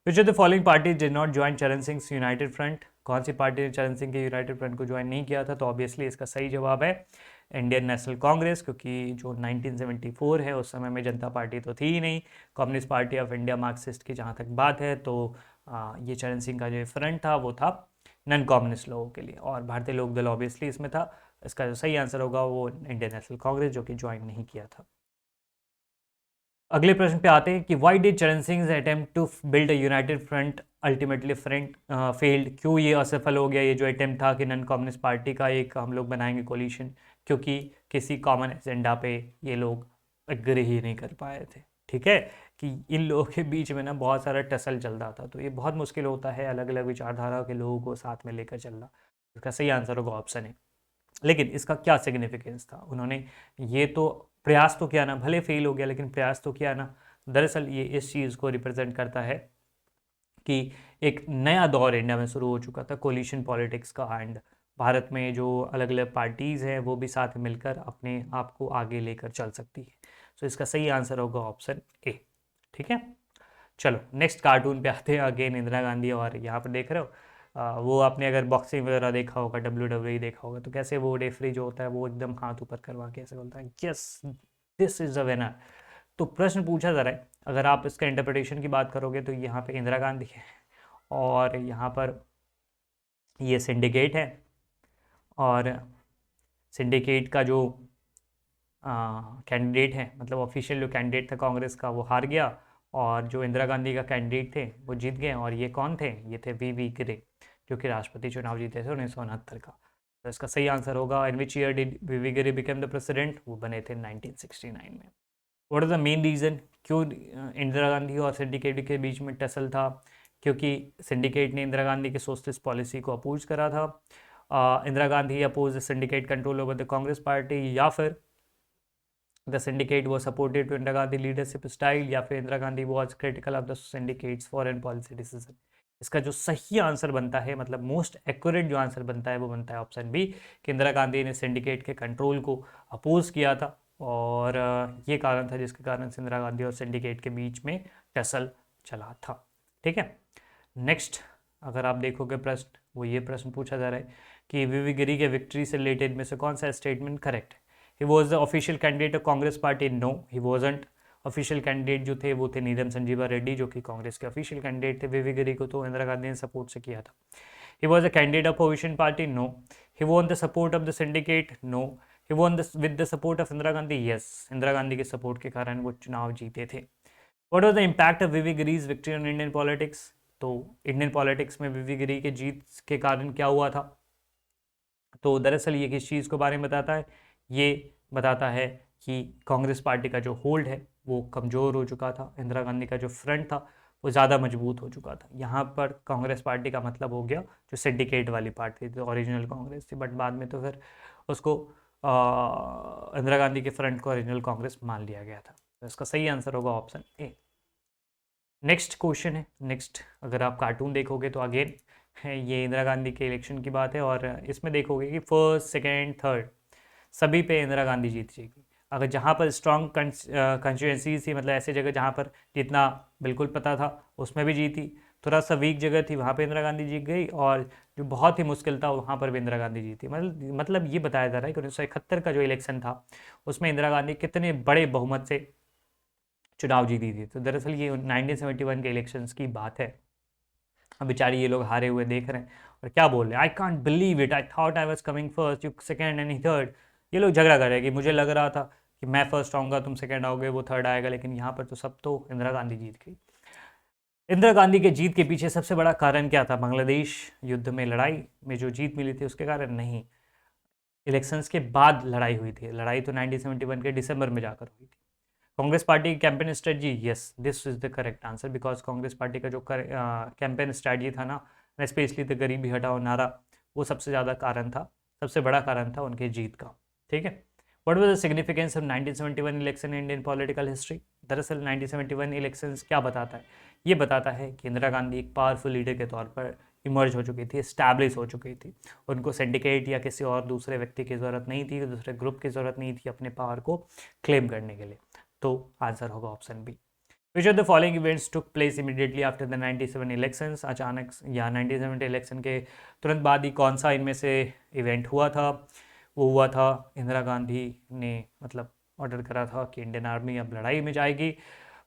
विच of the following party did not join चरण सिंह यूनाइटेड फ्रंट? कौन सी पार्टी ने चरण सिंह के यूनाइटेड फ्रंट को ज्वाइन नहीं किया था? तो ऑब्वियसली इसका सही जवाब है इंडियन नेशनल कांग्रेस, क्योंकि जो 1974 है उस समय में जनता पार्टी तो थी ही नहीं, communist party of India Marxist की जहाँ तक बात है, तो ये चरण सिंह का जो फ्रंट था वो था नॉन कम्युनिस्ट लोगों के लिए, और भारतीय लोक दल ऑब्वियसली इसमें था। इसका जो सही आंसर होगा वो इंडियन नेशनल कांग्रेस, जो कि ज्वाइन नहीं किया था। अगले प्रश्न पे आते हैं कि why did Charan Singh attempt to build a united front ultimately front failed? क्यों ये असफल हो गया, ये जो अटेम्प्ट था कि नॉन कम्युनिस्ट पार्टी का एक हम लोग बनाएंगे कोलिशन? क्योंकि किसी कॉमन एजेंडा पे ये लोग एग्री ही नहीं कर पाए थे, ठीक है, कि इन लोगों के बीच में ना बहुत सारा टसल चल रहा था। तो ये बहुत मुश्किल होता है अलग अलग विचारधारा के लोगों को साथ में लेकर चलना। इसका सही आंसर होगा ऑप्शन है। लेकिन इसका क्या सिग्निफिकेंस था? उन्होंने ये तो प्रयास तो किया ना, भले फेल हो गया लेकिन प्रयास तो किया ना। दरअसल ये इस चीज़ को रिप्रेजेंट करता है कि एक नया दौर इंडिया में शुरू हो चुका था कोलिशन पॉलिटिक्स का, एंड भारत में जो अलग अलग पार्टीज़ हैं वो भी साथ मिलकर अपने आप को आगे लेकर चल सकती है। तो इसका सही आंसर होगा ऑप्शन ए, ठीक है। चलो नेक्स्ट कार्टून पे आते हैं, अगेन इंदिरा गांधी। और यहाँ पर देख रहे हो वो आपने अगर बॉक्सिंग वगैरह देखा होगा, WWE देखा होगा, तो कैसे वो रेफरी जो होता है वो एकदम हाथ ऊपर करवा के ऐसे बोलता है yes this is the winner. तो प्रश्न पूछा जा रहा है, अगर आप इसका इंटरप्रिटेशन की बात करोगे तो यहाँ पे इंदिरा गांधी है, और यहाँ पर ये सिंडिकेट है, और सिंडिकेट का जो कैंडिडेट है, मतलब ऑफिशियल जो कैंडिडेट था कांग्रेस का, वो हार गया, और जो इंदिरा गांधी का कैंडिडेट थे वो जीत गए। और ये कौन थे? ये थे वी गिरे, जो कि राष्ट्रपति चुनाव जीते थे 1969 का। तो इसका सही आंसर होगा इन विच ईयर डिड वी गिरे बिकम द प्रेसिडेंट? वो बने थे 1969 में। What is the main reason क्यों इंदिरा गांधी और सिंडिकेट के बीच में टसल था? क्योंकि सिंडिकेट ने इंदिरा गांधी के सोशलिस्ट पॉलिसी को अपोज करा था, Indira Gandhi oppose the syndicate control over the Congress party, या फिर the syndicate was supported to Indira Gandhi leadership style, या फिर Indira Gandhi was critical of the syndicate's foreign policy decision. इसका जो सही आंसर बनता है, मतलब मोस्ट एक्यूरेट जो आंसर बनता है वो बनता है ऑप्शन बी, कि इंदिरा गांधी ने सिंडिकेट के कंट्रोल को अपोज किया था और ये कारण था जिसके कारण से इंदिरा गांधी और सिंडिकेट के बीच में टसल चला था। ठीक है, नेक्स्ट अगर आप देखोगे प्रश्न, वो ये प्रश्न पूछा जा रहा है कि वीवी गिरी के विक्ट्री से रिलेटेड में से कौन सा स्टेटमेंट करेक्ट है। He was the official candidate of Congress party, no he wasn't. Official candidate जो थे वो थे नीलम संजीवा रेड्डी, जो कि कांग्रेस के ऑफिशियल कैंडिडेट थे। वीवी गिरी को तो इंदिरा गांधी ने सपोर्ट से किया था। He was a candidate of opposition party, no. He won the support of the syndicate, no. He won with the support of Indira Gandhi, yes, Indira Gandhi के सपोर्ट के कारण वो चुनाव जीते थे। What was the impact of V V Giri's victory on Indian politics. तो Indian politics में V V गिरी के जीत के कारण क्या हुआ था, तो दरअसल ये किस चीज़ को बारे में बताता है, ये बताता है कि कांग्रेस पार्टी का जो होल्ड है वो कमज़ोर हो चुका था, इंदिरा गांधी का जो फ्रंट था वो ज़्यादा मजबूत हो चुका था। यहाँ पर कांग्रेस पार्टी का मतलब हो गया जो सिंडिकेट वाली पार्टी थी, ओरिजिनल कांग्रेस थी, बट बाद में तो फिर उसको इंदिरा गांधी के फ्रंट को ओरिजिनल कांग्रेस मान लिया गया था। तो इसका सही आंसर होगा ऑप्शन ए। नेक्स्ट क्वेश्चन है, नेक्स्ट अगर आप कार्टून देखोगे तो अगेन है ये इंदिरा गांधी के इलेक्शन की बात है, और इसमें देखोगे कि फर्स्ट सेकेंड थर्ड सभी पे इंदिरा गांधी जीत जाएगी। अगर जहाँ पर स्ट्रॉन्ग कंस्टिट्यूंसीज थी, मतलब ऐसे जगह जहाँ पर जितना बिल्कुल पता था उसमें भी जीती, थोड़ा सा वीक जगह थी वहाँ पे इंदिरा गांधी जीत गई, और जो बहुत ही मुश्किल था वहाँ पर भी इंदिरा गांधी जीती। मतलब ये बताया जा रहा है कि 1971 का जो इलेक्शन था उसमें इंदिरा गांधी कितने बड़े बहुमत से चुनाव जीती थी। तो दरअसल ये 1971 के इलेक्शंस की बात है। अब बेचारी ये लोग हारे हुए देख रहे हैं और क्या बोल रहे हैं, I can't believe it, I thought I was coming first, you second and third. ये लोग झगड़ा कर रहे हैं कि मुझे लग रहा था कि मैं फर्स्ट आऊँगा, तुम सेकंड आओगे, वो थर्ड आएगा, लेकिन यहाँ पर तो सब तो इंदिरा गांधी जीत गई। इंदिरा गांधी के जीत के पीछे सबसे बड़ा कारण क्या था, बांग्लादेश युद्ध में लड़ाई में जो जीत मिली थी उसके कारण नहीं, इलेक्शंस के बाद लड़ाई हुई थी। लड़ाई तो 1971 के दिसंबर में जाकर हुई थी। कांग्रेस पार्टी की campaign strategy, yes this is the correct answer, because Congress party का जो कैंपेन स्ट्रेटजी था ना, स्पेशली द गरीबी हटाओ नारा, वो सबसे ज़्यादा कारण था, सबसे बड़ा कारण था उनके जीत का। ठीक है, what was the significance of 1971 election in Indian political history. दरअसल 1971 इलेक्शंस क्या बताता है, ये बताता है कि इंदिरा गांधी एक पावरफुल लीडर के तौर पर इमर्ज हो चुकी थी, इस्टेब्लिश हो चुकी थी। उनको सिंडिकेट या किसी और दूसरे व्यक्ति की ज़रूरत नहीं थी, दूसरे ग्रुप की ज़रूरत नहीं थी अपने पावर को क्लेम करने के लिए। तो आंसर होगा option B. Which of the following events took place immediately after the 97 elections. अचानक या 97 इलेक्शन के तुरंत बाद ही कौन सा इनमें से इवेंट हुआ था, वो हुआ था इंदिरा गांधी ने मतलब ऑर्डर करा था कि इंडियन आर्मी अब लड़ाई में जाएगी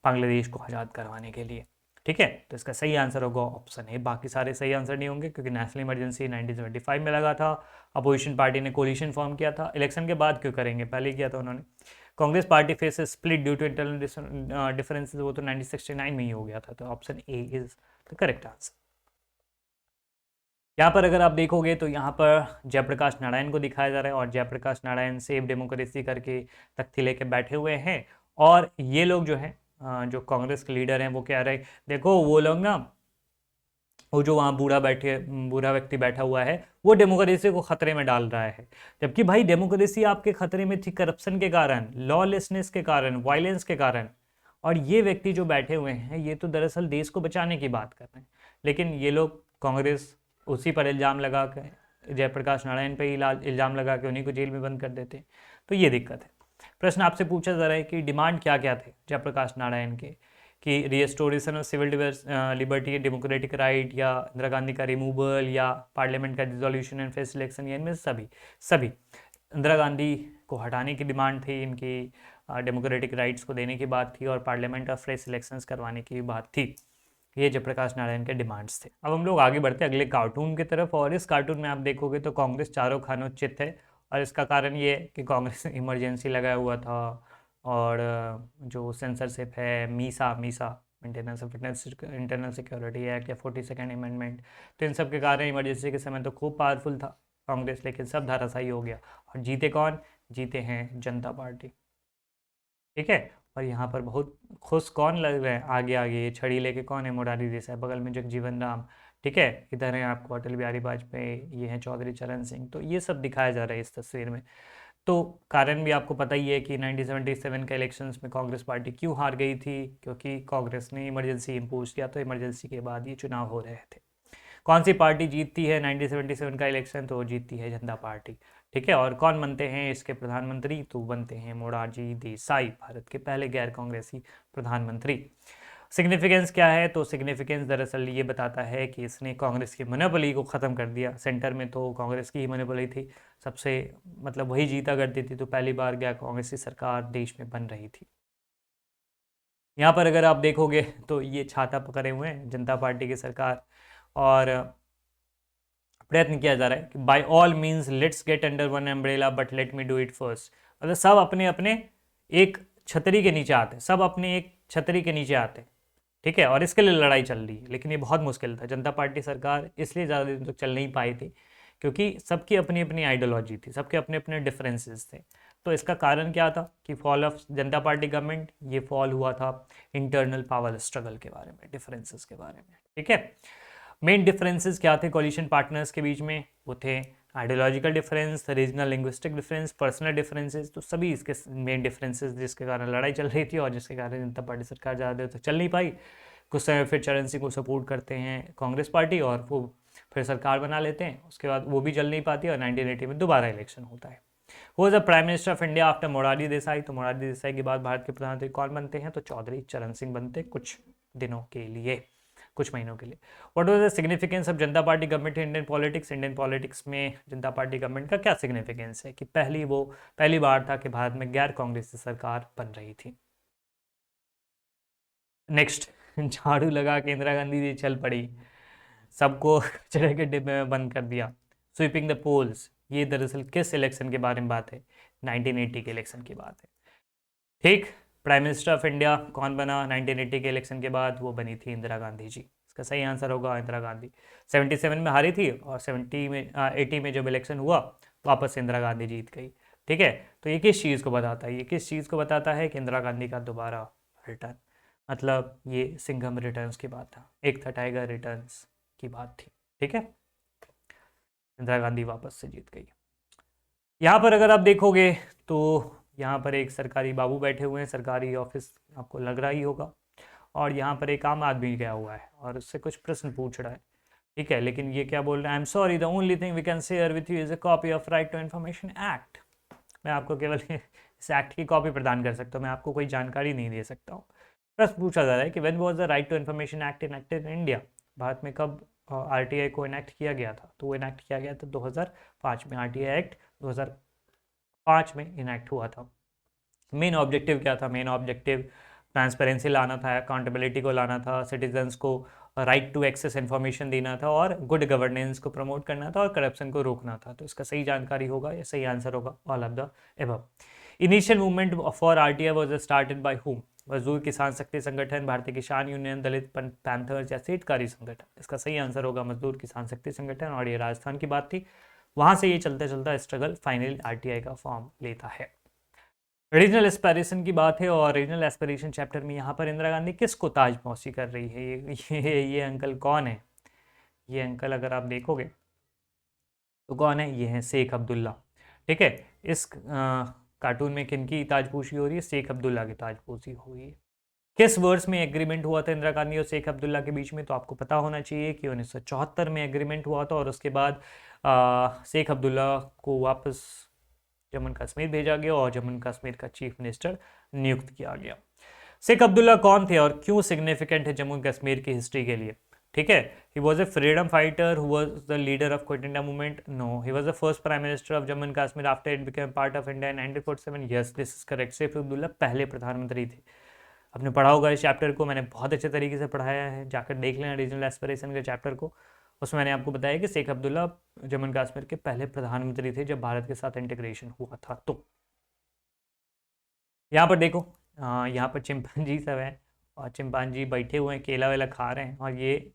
बांग्लादेश को आज़ाद करवाने के लिए। ठीक है, तो इसका सही आंसर होगा ऑप्शन ए। बाकी सारे सही आंसर नहीं होंगे क्योंकि नेशनल इमरजेंसी 1975 में लगा था, अपोजिशन पार्टी ने कोलिशन फॉर्म किया था। इलेक्शन के बाद क्यों करेंगे, पहले किया था उन्होंने। Congress party faces split due to internal differences, वो तो 1969 में ही हो गया था। तो option A is the correct answer. यहाँ पर अगर आप देखोगे तो यहाँ पर जयप्रकाश नारायण को दिखाया जा रहा है, और जयप्रकाश नारायण सेव डेमोक्रेसी करके तख्ती लेके बैठे हुए हैं, और ये लोग जो हैं जो कांग्रेस के लीडर हैं वो कह रहे हैं देखो वो लोग ना, वो जो वहाँ बूढ़ा व्यक्ति बैठा हुआ है वो डेमोक्रेसी को खतरे में डाल रहा है। जबकि भाई डेमोक्रेसी आपके खतरे में थी करप्शन के कारण, लॉलेसनेस के कारण, वायलेंस के कारण, और ये व्यक्ति जो बैठे हुए हैं ये तो दरअसल देश को बचाने की बात कर रहे हैं। लेकिन ये लोग कांग्रेस उसी पर इल्ज़ाम लगा के, जयप्रकाश नारायण पे इल्ज़ाम लगा के उन्हीं को जेल में बंद कर देते हैं। तो ये दिक्कत है। प्रश्न आपसे पूछा जा रहा है कि डिमांड क्या क्या थे जयप्रकाश नारायण के, कि restoration of civil liberty, democratic right, या इंदिरा गांधी का रिमूवल, या पार्लियामेंट का डिसोल्यूशन एंड फ्रेश इलेक्शन, या इनमें सभी इंदिरा गांधी को हटाने की डिमांड थी, इनकी डेमोक्रेटिक राइट्स को देने की बात थी, और पार्लियामेंट ऑफ फ्रेश इलेक्शंस करवाने की बात थी। ये जयप्रकाश नारायण के डिमांड्स थे। अब हम लोग आगे बढ़ते हैं अगले कार्टून की तरफ, और इस कार्टून में आप देखोगे तो कांग्रेस चारों खानों चित है, और इसका कारण ये है कि कांग्रेस इमरजेंसी लगाया हुआ था, और जो सेंसरशिप है, Misa maintenance of internal security act, या 42nd अमेंडमेंट, तो इन सब के कारण इमरजेंसी के समय तो खूब पावरफुल था कांग्रेस, लेकिन सब धाराशायी हो गया। और जीते कौन, जीते हैं जनता पार्टी। ठीक है, और यहाँ पर बहुत खुश कौन लग रहे हैं, आगे आगे ये छड़ी लेके कौन है, मुरारी देसाई, बगल में जगजीवन राम। ठीक है, इधर है आपको अटल बिहारी वाजपेयी, ये हैं चौधरी चरण सिंह। तो ये सब दिखाया जा रहा है इस तस्वीर में। तो कारण भी आपको पता ही है कि 1977 के इलेक्शंस में कांग्रेस पार्टी क्यों हार गई थी, क्योंकि कांग्रेस ने इमरजेंसी इम्पोज किया, तो इमरजेंसी के बाद ये चुनाव हो रहे थे। कौन सी पार्टी जीतती है 1977 का इलेक्शन? तो वो जीतती है जनता पार्टी। ठीक है, और कौन बनते हैं इसके प्रधानमंत्री? तो बनते हैं मोरारजी देसाई, भारत के पहले गैर कांग्रेसी प्रधानमंत्री। सिग्निफिकेंस क्या है? तो सिग्निफिकेंस दरअसल ये बताता है कि इसने कांग्रेस की मोनोपोली को ख़त्म कर दिया। सेंटर में तो कांग्रेस की ही मोनोपोली थी, सबसे मतलब वही जीता करती थी, तो पहली बार गैर कांग्रेसी सरकार देश में बन रही थी। यहाँ पर अगर आप देखोगे तो ये छाता पकड़े हुए हैं जनता पार्टी की सरकार, और प्रयत्न किया जा रहा है कि by all means let's get under one umbrella but let me do it first. मतलब सब अपने अपने एक छतरी के नीचे आते हैं, सब अपने एक छतरी के नीचे आते हैं। ठीक है, और इसके लिए लड़ाई चल रही है, लेकिन ये बहुत मुश्किल था। जनता पार्टी सरकार इसलिए ज़्यादा दिन तक चल नहीं पाई थी क्योंकि सबकी अपनी अपनी आइडियोलॉजी थी, सबके अपने अपने डिफरेंसेस थे। तो इसका कारण क्या था कि fall of Janata party government, ये फॉल हुआ था इंटरनल पावर स्ट्रगल के बारे में, डिफरेंसेस के बारे में। ठीक है, मेन डिफरेंसेस क्या थे कोलिशन पार्टनर्स के बीच में? वो थे ideological difference, regional linguistic difference, personal differences. तो सभी इसके मेन डिफरेंसेस जिसके कारण लड़ाई चल रही थी और जिसके कारण जनता पार्टी सरकार ज़्यादा देर तक चल नहीं पाई। कुछ समय फिर चरण सिंह को सपोर्ट करते हैं कांग्रेस पार्टी और वो फिर सरकार बना लेते हैं, उसके बाद वो भी चल नहीं पाती और 1980 में दोबारा इलेक्शन होता है। वो the prime minister of India after Morarji Desai. तो मोरारजी देसाई के बाद भारत के प्रधानमंत्री कौन बनते हैं? तो चौधरी चरण सिंह बनते कुछ दिनों के लिए, कुछ महीनों के लिए। What was the significance of Janata party government in Indian politics? Indian politics में जनता पार्टी गवर्नमेंट का क्या सिग्निफिकेंस है कि पहली बार था कि भारत में गैर कांग्रेसी सरकार बन रही थी। नेक्स्ट, झाड़ू लगा के इंदिरा गांधी जी चल पड़ी, सबको कचरे के डिब्बे में बंद कर दिया। स्वीपिंग द पोल्स, ये दरअसल किस इलेक्शन के बारे में बात है? 1980 के इलेक्शन की बात है। ठीक, प्राइम मिनिस्टर ऑफ इंडिया कौन बना 1980 के इलेक्शन के बाद? वो बनी थी इंदिरा गांधी जी। इसका सही आंसर होगा इंदिरा गांधी। 77 में हारी थी और 80 में जब इलेक्शन हुआ वापस इंदिरा गांधी जीत गई। ठीक है, तो ये किस चीज़ को बताता है? ये किस चीज़ को बताता है कि इंदिरा गांधी का दोबारा रिटर्न, मतलब ये सिंघम रिटर्न्स की बात था, एक था टाइगर रिटर्न्स की बात थी। ठीक है, इंदिरा गांधी वापस से जीत गई। यहाँ पर अगर आप देखोगे तो यहाँ पर एक सरकारी बाबू बैठे हुए हैं, सरकारी ऑफिस आपको लग रहा ही होगा, और यहाँ पर एक आम आदमी गया हुआ है और उससे कुछ प्रश्न पूछ रहा है। ठीक है, लेकिन ये क्या बोल रहा है? I am sorry, the only thing we can share with you is a copy of right to information act. मैं आपको केवल इस एक्ट की कॉपी प्रदान कर सकता हूँ, मैं आपको कोई जानकारी नहीं दे सकता हूँ। प्रश्न पूछा जा रहा है कि when was the right to information act enacted in India? Bharat में कब आरटीआई को इनेक्ट किया गया था? तो वो इनेक्ट किया गया था 2005 में। आरटीआई एक्ट 2005 में इनेक्ट हुआ था। मेन ऑब्जेक्टिव क्या था? मेन ऑब्जेक्टिव ट्रांसपेरेंसी लाना था, अकाउंटेबिलिटी को लाना था, सिटीजन्स को राइट टू एक्सेस इन्फॉर्मेशन देना था और गुड गवर्नेंस को प्रमोट करना था और करप्शन को रोकना था। तो इसका सही जानकारी होगा या सही आंसर होगा all of the above. Initial movement for RTI was started by whom? मजदूर किसान शक्ति संगठन, भारतीय किसान यूनियन, दलित पैंथर्स या हितकारी संगठन? इसका सही आंसर होगा मजदूर किसान शक्ति संगठन, और ये राजस्थान की बात थी। वहां से ये चलता चलता स्ट्रगल फाइनली आरटीआई का फॉर्म लेता है। रीजनल एस्पिरेशन की बात है और रीजनल एस्पिरेशन चैप्टर में यहाँ पर इंदिरा गांधी किसको ताजपोशी कर रही है? ये अंकल कौन है? ये अंकल अगर आप देखोगे तो कौन है? ये है शेख अब्दुल्ला। ठीक है, इस कार्टून में किनकी ताजपोशी हो रही है? शेख अब्दुल्ला की ताजपोशी हो रही है। किस वर्ष में एग्रीमेंट हुआ था इंदिरा गांधी और शेख अब्दुल्ला के बीच में? तो आपको पता होना चाहिए कि 1974 में एग्रीमेंट हुआ था और उसके बाद शेख अब्दुल्ला को वापस जम्मू कश्मीर भेजा गया और जम्मू कश्मीर का चीफ मिनिस्टर नियुक्त किया गया। शेख अब्दुल्ला कौन थे और क्यों सिग्निफिकेंट है जम्मू कश्मीर की हिस्ट्री के लिए? ठीक है, he was a freedom fighter who was the leader of quit India movement? No, he was the first prime minister of Jammu and Kashmir after it became part of India in 1947। Yes, this is correct. Sheikh Abdullah पहले प्रधानमंत्री थे। आपने पढ़ा होगा इस chapter को, मैंने बहुत अच्छे तरीके से पढ़ाया है, जाकर देख लेना रीजनल एस्पिरेशन के चैप्टर को। उसमें मैंने आपको बताया कि शेख अब्दुल्ला जम्मू कश्मीर के पहले प्रधानमंत्री थे जब भारत के साथ इंटीग्रेशन हुआ था। तो यहाँ पर देखो, यहाँ पर चिंपांजी सब है और चिंपांजी बैठे हुए हैं, केला वेला खा रहे हैं, और ये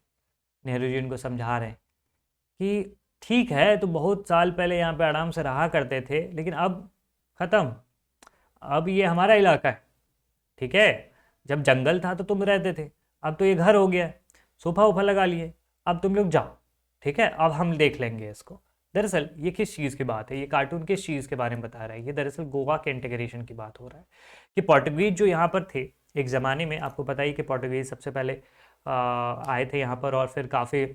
नेहरू जी उनको समझा रहे हैं कि ठीक है, तो बहुत साल पहले यहाँ पे आराम से रहा करते थे, लेकिन अब ख़त्म, अब ये हमारा इलाका है। ठीक है, जब जंगल था तो तुम रहते थे, अब तो ये घर हो गया है, सोफा वोफा लगा लिए, अब तुम लोग जाओ। ठीक है, अब हम देख लेंगे इसको। दरअसल ये किस चीज़ की बात है? ये कार्टून किस चीज़ के बारे में बता रहा है? ये दरअसल गोवा के इंटीग्रेशन की बात हो रहा है कि पोर्टुगीज जो यहाँ पर थे एक ज़माने में, आपको पता ही कि पोर्टुगीज सबसे पहले आए थे यहाँ पर और फिर काफ़ी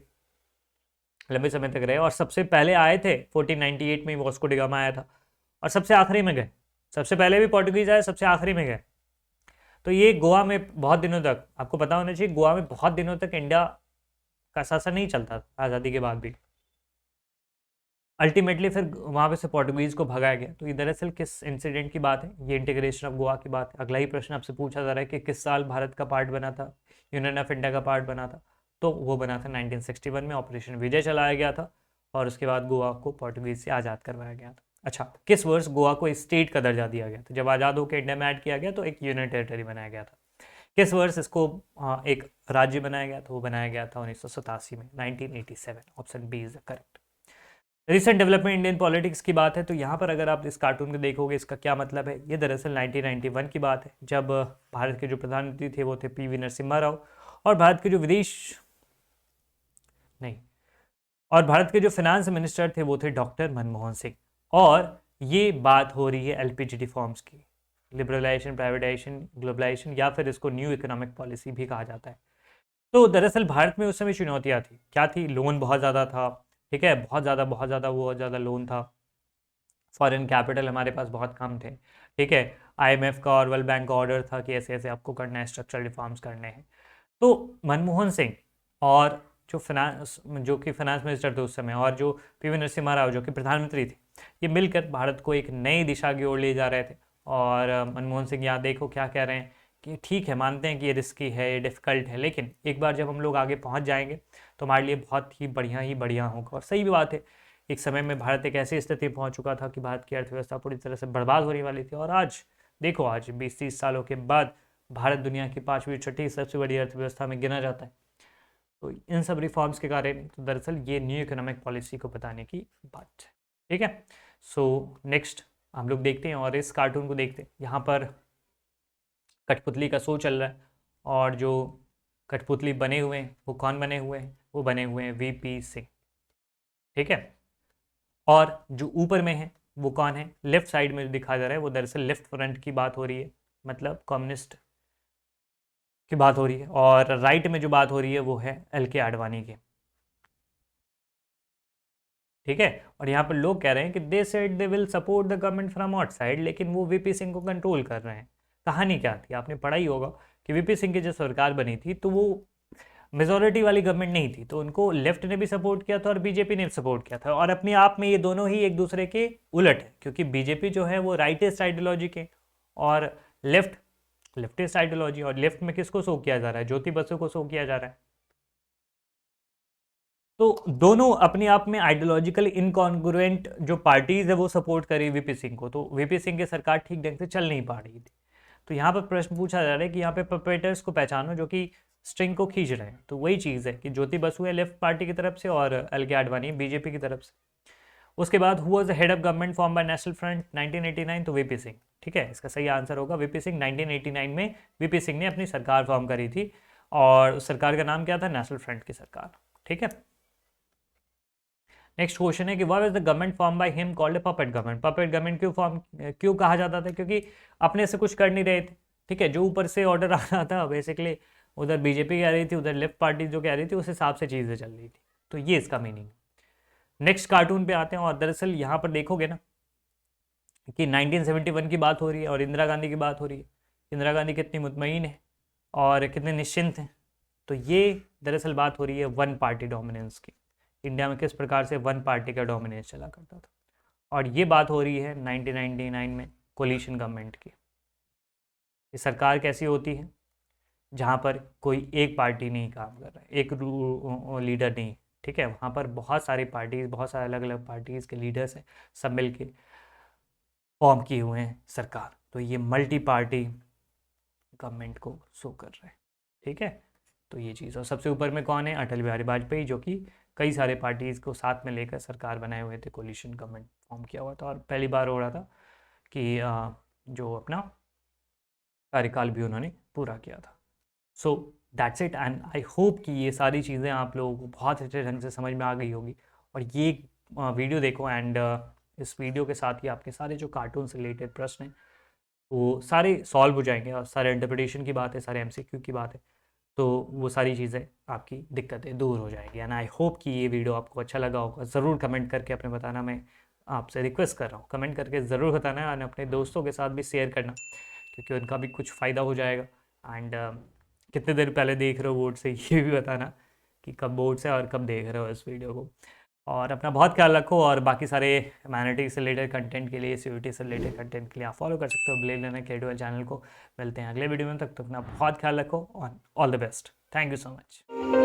लंबे समय तक रहे और सबसे पहले आए थे 1498 में वास्को डी गामा आया था और सबसे आखिरी में गए। सबसे पहले भी पोर्टुगीज आए, सबसे आखिरी में गए। तो ये गोवा में बहुत दिनों तक, आपको पता होना चाहिए, गोवा में बहुत दिनों तक इंडिया का शासन नहीं चलता था आज़ादी के बाद भी। अल्टीमेटली फिर वहाँ पे से पोर्टुगीज को भगाया गया। तो ये दरअसल किस इंसिडेंट की बात है? ये इंटीग्रेशन ऑफ गोवा की बात है। अगला ही प्रश्न आपसे पूछा जा रहा है कि किस साल भारत का पार्ट बना था, यूनियन ऑफ इंडिया का पार्ट बना था? तो वो बना था 1961 में, ऑपरेशन विजय चलाया गया था और उसके बाद गोवा को पोर्टुगीज से आज़ाद करवाया गया था। अच्छा, किस वर्ष गोवा को स्टेट का दर्जा दिया गया था? जब आज़ाद होकर इंडिया में ऐड किया गया तो एक यूनियन टेरिटरी बनाया गया था। किस वर्ष इसको एक राज्य बनाया गया था? वो बनाया गया था 1987 में, 1987। Option B is the correct. Recent development Indian politics की बात है तो यहाँ पर अगर आप इस कार्टून को देखोगे, इसका क्या मतलब है? ये दरअसल 1991 की बात है, जब भारत के जो प्रधानमंत्री थे वो थे पीवी नरसिम्हा राव और भारत के जो भारत के जो फाइनेंस मिनिस्टर थे वो थे डॉक्टर मनमोहन सिंह। और ये बात हो रही है एलपीजी रिफॉर्म्स की, लिबरलाइजेशन, प्राइवेटाइजेशन, ग्लोबलाइजेशन, या फिर इसको न्यू इकोनॉमिक पॉलिसी भी कहा जाता है। तो दरअसल भारत में उस समय चुनौतियाँ थी, क्या थी? लोन बहुत ज़्यादा था, ठीक है, बहुत ज़्यादा लोन था। फॉरेन कैपिटल हमारे पास बहुत कम थे, ठीक है। आईएमएफ का और वर्ल्ड बैंक का ऑर्डर था कि ऐसे ऐसे आपको करना है, स्ट्रक्चरल रिफॉर्म्स करने हैं। तो मनमोहन सिंह और जो फाइनेंस मिनिस्टर थे उस समय, और जो पीवी नरसिम्हा राव जो कि प्रधानमंत्री थे, ये मिलकर भारत को एक नई दिशा की ओर ले जा रहे थे। और मनमोहन सिंह यहाँ देखो क्या कह रहे हैं कि ठीक है, मानते हैं कि ये रिस्की है, ये डिफ़िकल्ट है, लेकिन एक बार जब हम लोग आगे पहुँच जाएंगे तो हमारे लिए बहुत ही बढ़िया होगा। और सही भी बात है, एक समय में भारत एक ऐसी स्थिति पहुँच चुका था कि भारत की अर्थव्यवस्था पूरी तरह से बर्बाद होने वाली थी। और आज देखो, आज 20-30 सालों के बाद भारत दुनिया की 5वीं 6ठी सबसे बड़ी अर्थव्यवस्था में गिना जाता है। तो इन सब रिफॉर्म्स के कारण तो दरअसल ये न्यू इकोनॉमिक पॉलिसी को बताने की बात है, ठीक है। सो नेक्स्ट हम लोग देखते हैं और इस कार्टून को देखते हैं। यहाँ पर कठपुतली का शो चल रहा है और जो कठपुतली बने हुए हैं वो कौन बने हुए हैं? वो बने हुए हैं वीपी सिंह, ठीक है। और जो ऊपर में है वो कौन है? लेफ्ट साइड में जो दिखा जा रहा है वो दरअसल लेफ्ट फ्रंट की बात हो रही है, मतलब कम्युनिस्ट की बात हो रही है। और राइट में जो बात हो रही है वो है एल.के. आडवाणी की, ठीक है। और यहाँ पर लोग कह रहे हैं कि they said they will support the government from outside, लेकिन वो वीपी सिंह को कंट्रोल कर रहे हैं। कहानी क्या थी? आपने पढ़ा ही होगा कि वीपी सिंह की जो सरकार बनी थी तो वो मेजोरिटी वाली गवर्नमेंट नहीं थी, तो उनको लेफ्ट ने भी सपोर्ट किया था और बीजेपी ने भी सपोर्ट किया था। और अपने आप में ये दोनों ही एक दूसरे के उलट है, क्योंकि बीजेपी जो है वो राइटिस्ट आइडियोलॉजी के और लेफ्टिस्ट आइडियोलॉजी। और लेफ्ट में किसको शो किया जा रहा है? ज्योति बसु को शो किया जा रहा है। तो दोनों अपने आप में आइडियोलॉजिकल इनकॉन्ग्रुएंट जो पार्टीज है वो सपोर्ट करी वीपी सिंह को, तो वीपी सिंह की सरकार ठीक ढंग से चल नहीं पा रही थी। तो यहाँ पर प्रश्न पूछा जा रहा है कि यहाँ पे परपेटर्स को पहचानो जो कि स्ट्रिंग को खींच रहे हैं। तो वही चीज़ है कि ज्योति बसु है लेफ्ट पार्टी की तरफ से और एल.के. आडवाणी बीजेपी की तरफ से। उसके बाद who was the head of government form by national front 1989? तो वीपी सिंह, ठीक है। इसका सही आंसर होगा वीपी सिंह। 1989 में वीपी सिंह ने अपनी सरकार फॉर्म करी थी और उस सरकार का नाम क्या था? नेशनल फ्रंट की सरकार, ठीक है। नेक्स्ट क्वेश्चन है कि why was the government form by him called a puppet government? Puppet government क्यों कहा जाता था? क्योंकि अपने से कुछ कर नहीं रहे थे, ठीक है। जो ऊपर से ऑर्डर आ रहा था बेसिकली, उधर बीजेपी कह रही थी, उधर लेफ्ट पार्टी जो कह रही थी, उस हिसाब से चीज़ें चल रही थी। तो ये इसका मीनिंग। नेक्स्ट कार्टून पे आते हैं और दरअसल यहाँ पर देखोगे ना कि 1971 की बात हो रही है और इंदिरा गांधी की बात हो रही है। इंदिरा गांधी कितनी मुतमईन है और कितने निश्चिंत हैं। तो ये दरअसल बात हो रही है वन पार्टी डोमिनेंस की। इंडिया में किस प्रकार से वन पार्टी का डोमिनेंस चला करता था। और ये बात हो रही है 1999 में कोलिशन गवर्नमेंट की। ये सरकार कैसी होती है? जहाँ पर कोई एक पार्टी नहीं काम कर रहा है, एक लीडर नहीं, ठीक है। वहाँ पर बहुत सारी पार्टीज, बहुत सारे अलग अलग पार्टीज़ के लीडर्स हैं, सब मिलके फॉर्म किए हुए हैं सरकार। तो ये मल्टी पार्टी गवर्नमेंट को शो कर रहे हैं, ठीक है। तो ये चीज़, और सबसे ऊपर में कौन है? अटल बिहारी वाजपेयी, जो कि कई सारे पार्टीज़ को साथ में लेकर सरकार बनाए हुए थे, कोलिशन गवर्नमेंट फॉर्म किया हुआ था। और पहली बार हो रहा था कि जो अपना कार्यकाल भी उन्होंने पूरा किया था। So that's it, and I hope कि ये सारी चीज़ें आप लोगों को बहुत अच्छे ढंग से समझ में आ गई होगी। और ये वीडियो देखो एंड इस वीडियो के साथ ही आपके सारे जो कार्टून से रिलेटेड प्रश्न हैं वो सारे सॉल्व हो जाएंगे और सारे इंटरप्रिटेशन की बात है, सारे एमसीक्यू की बात है। तो वो सारी चीज़ें आपकी दिक्कतें दूर हो जाएगी। एंड आई होप कि ये वीडियो आपको अच्छा लगा होगा। ज़रूर कमेंट करके अपने बताना, मैं आपसे रिक्वेस्ट कर रहा हूँ, कमेंट करके ज़रूर बताना और अपने दोस्तों के साथ भी शेयर करना, क्योंकि उनका भी कुछ फ़ायदा हो जाएगा। एंड कितने देर पहले देख रहे हो बोर्ड से ये भी बताना कि कब बोर्ड से और कब देख रहे हो इस वीडियो को। और अपना बहुत ख्याल रखो, और बाकी सारे ह्यूमैनिटीज़ से रिलेटेड कंटेंट के लिए, सीयूईटी से रिलेटेड कंटेंट के लिए आप फॉलो कर सकते हो ब्लेड लर्नर के चैनल को। मिलते हैं अगले वीडियो में, तक तो अपना बहुत ख्याल रखो और all the best. Thank you so much.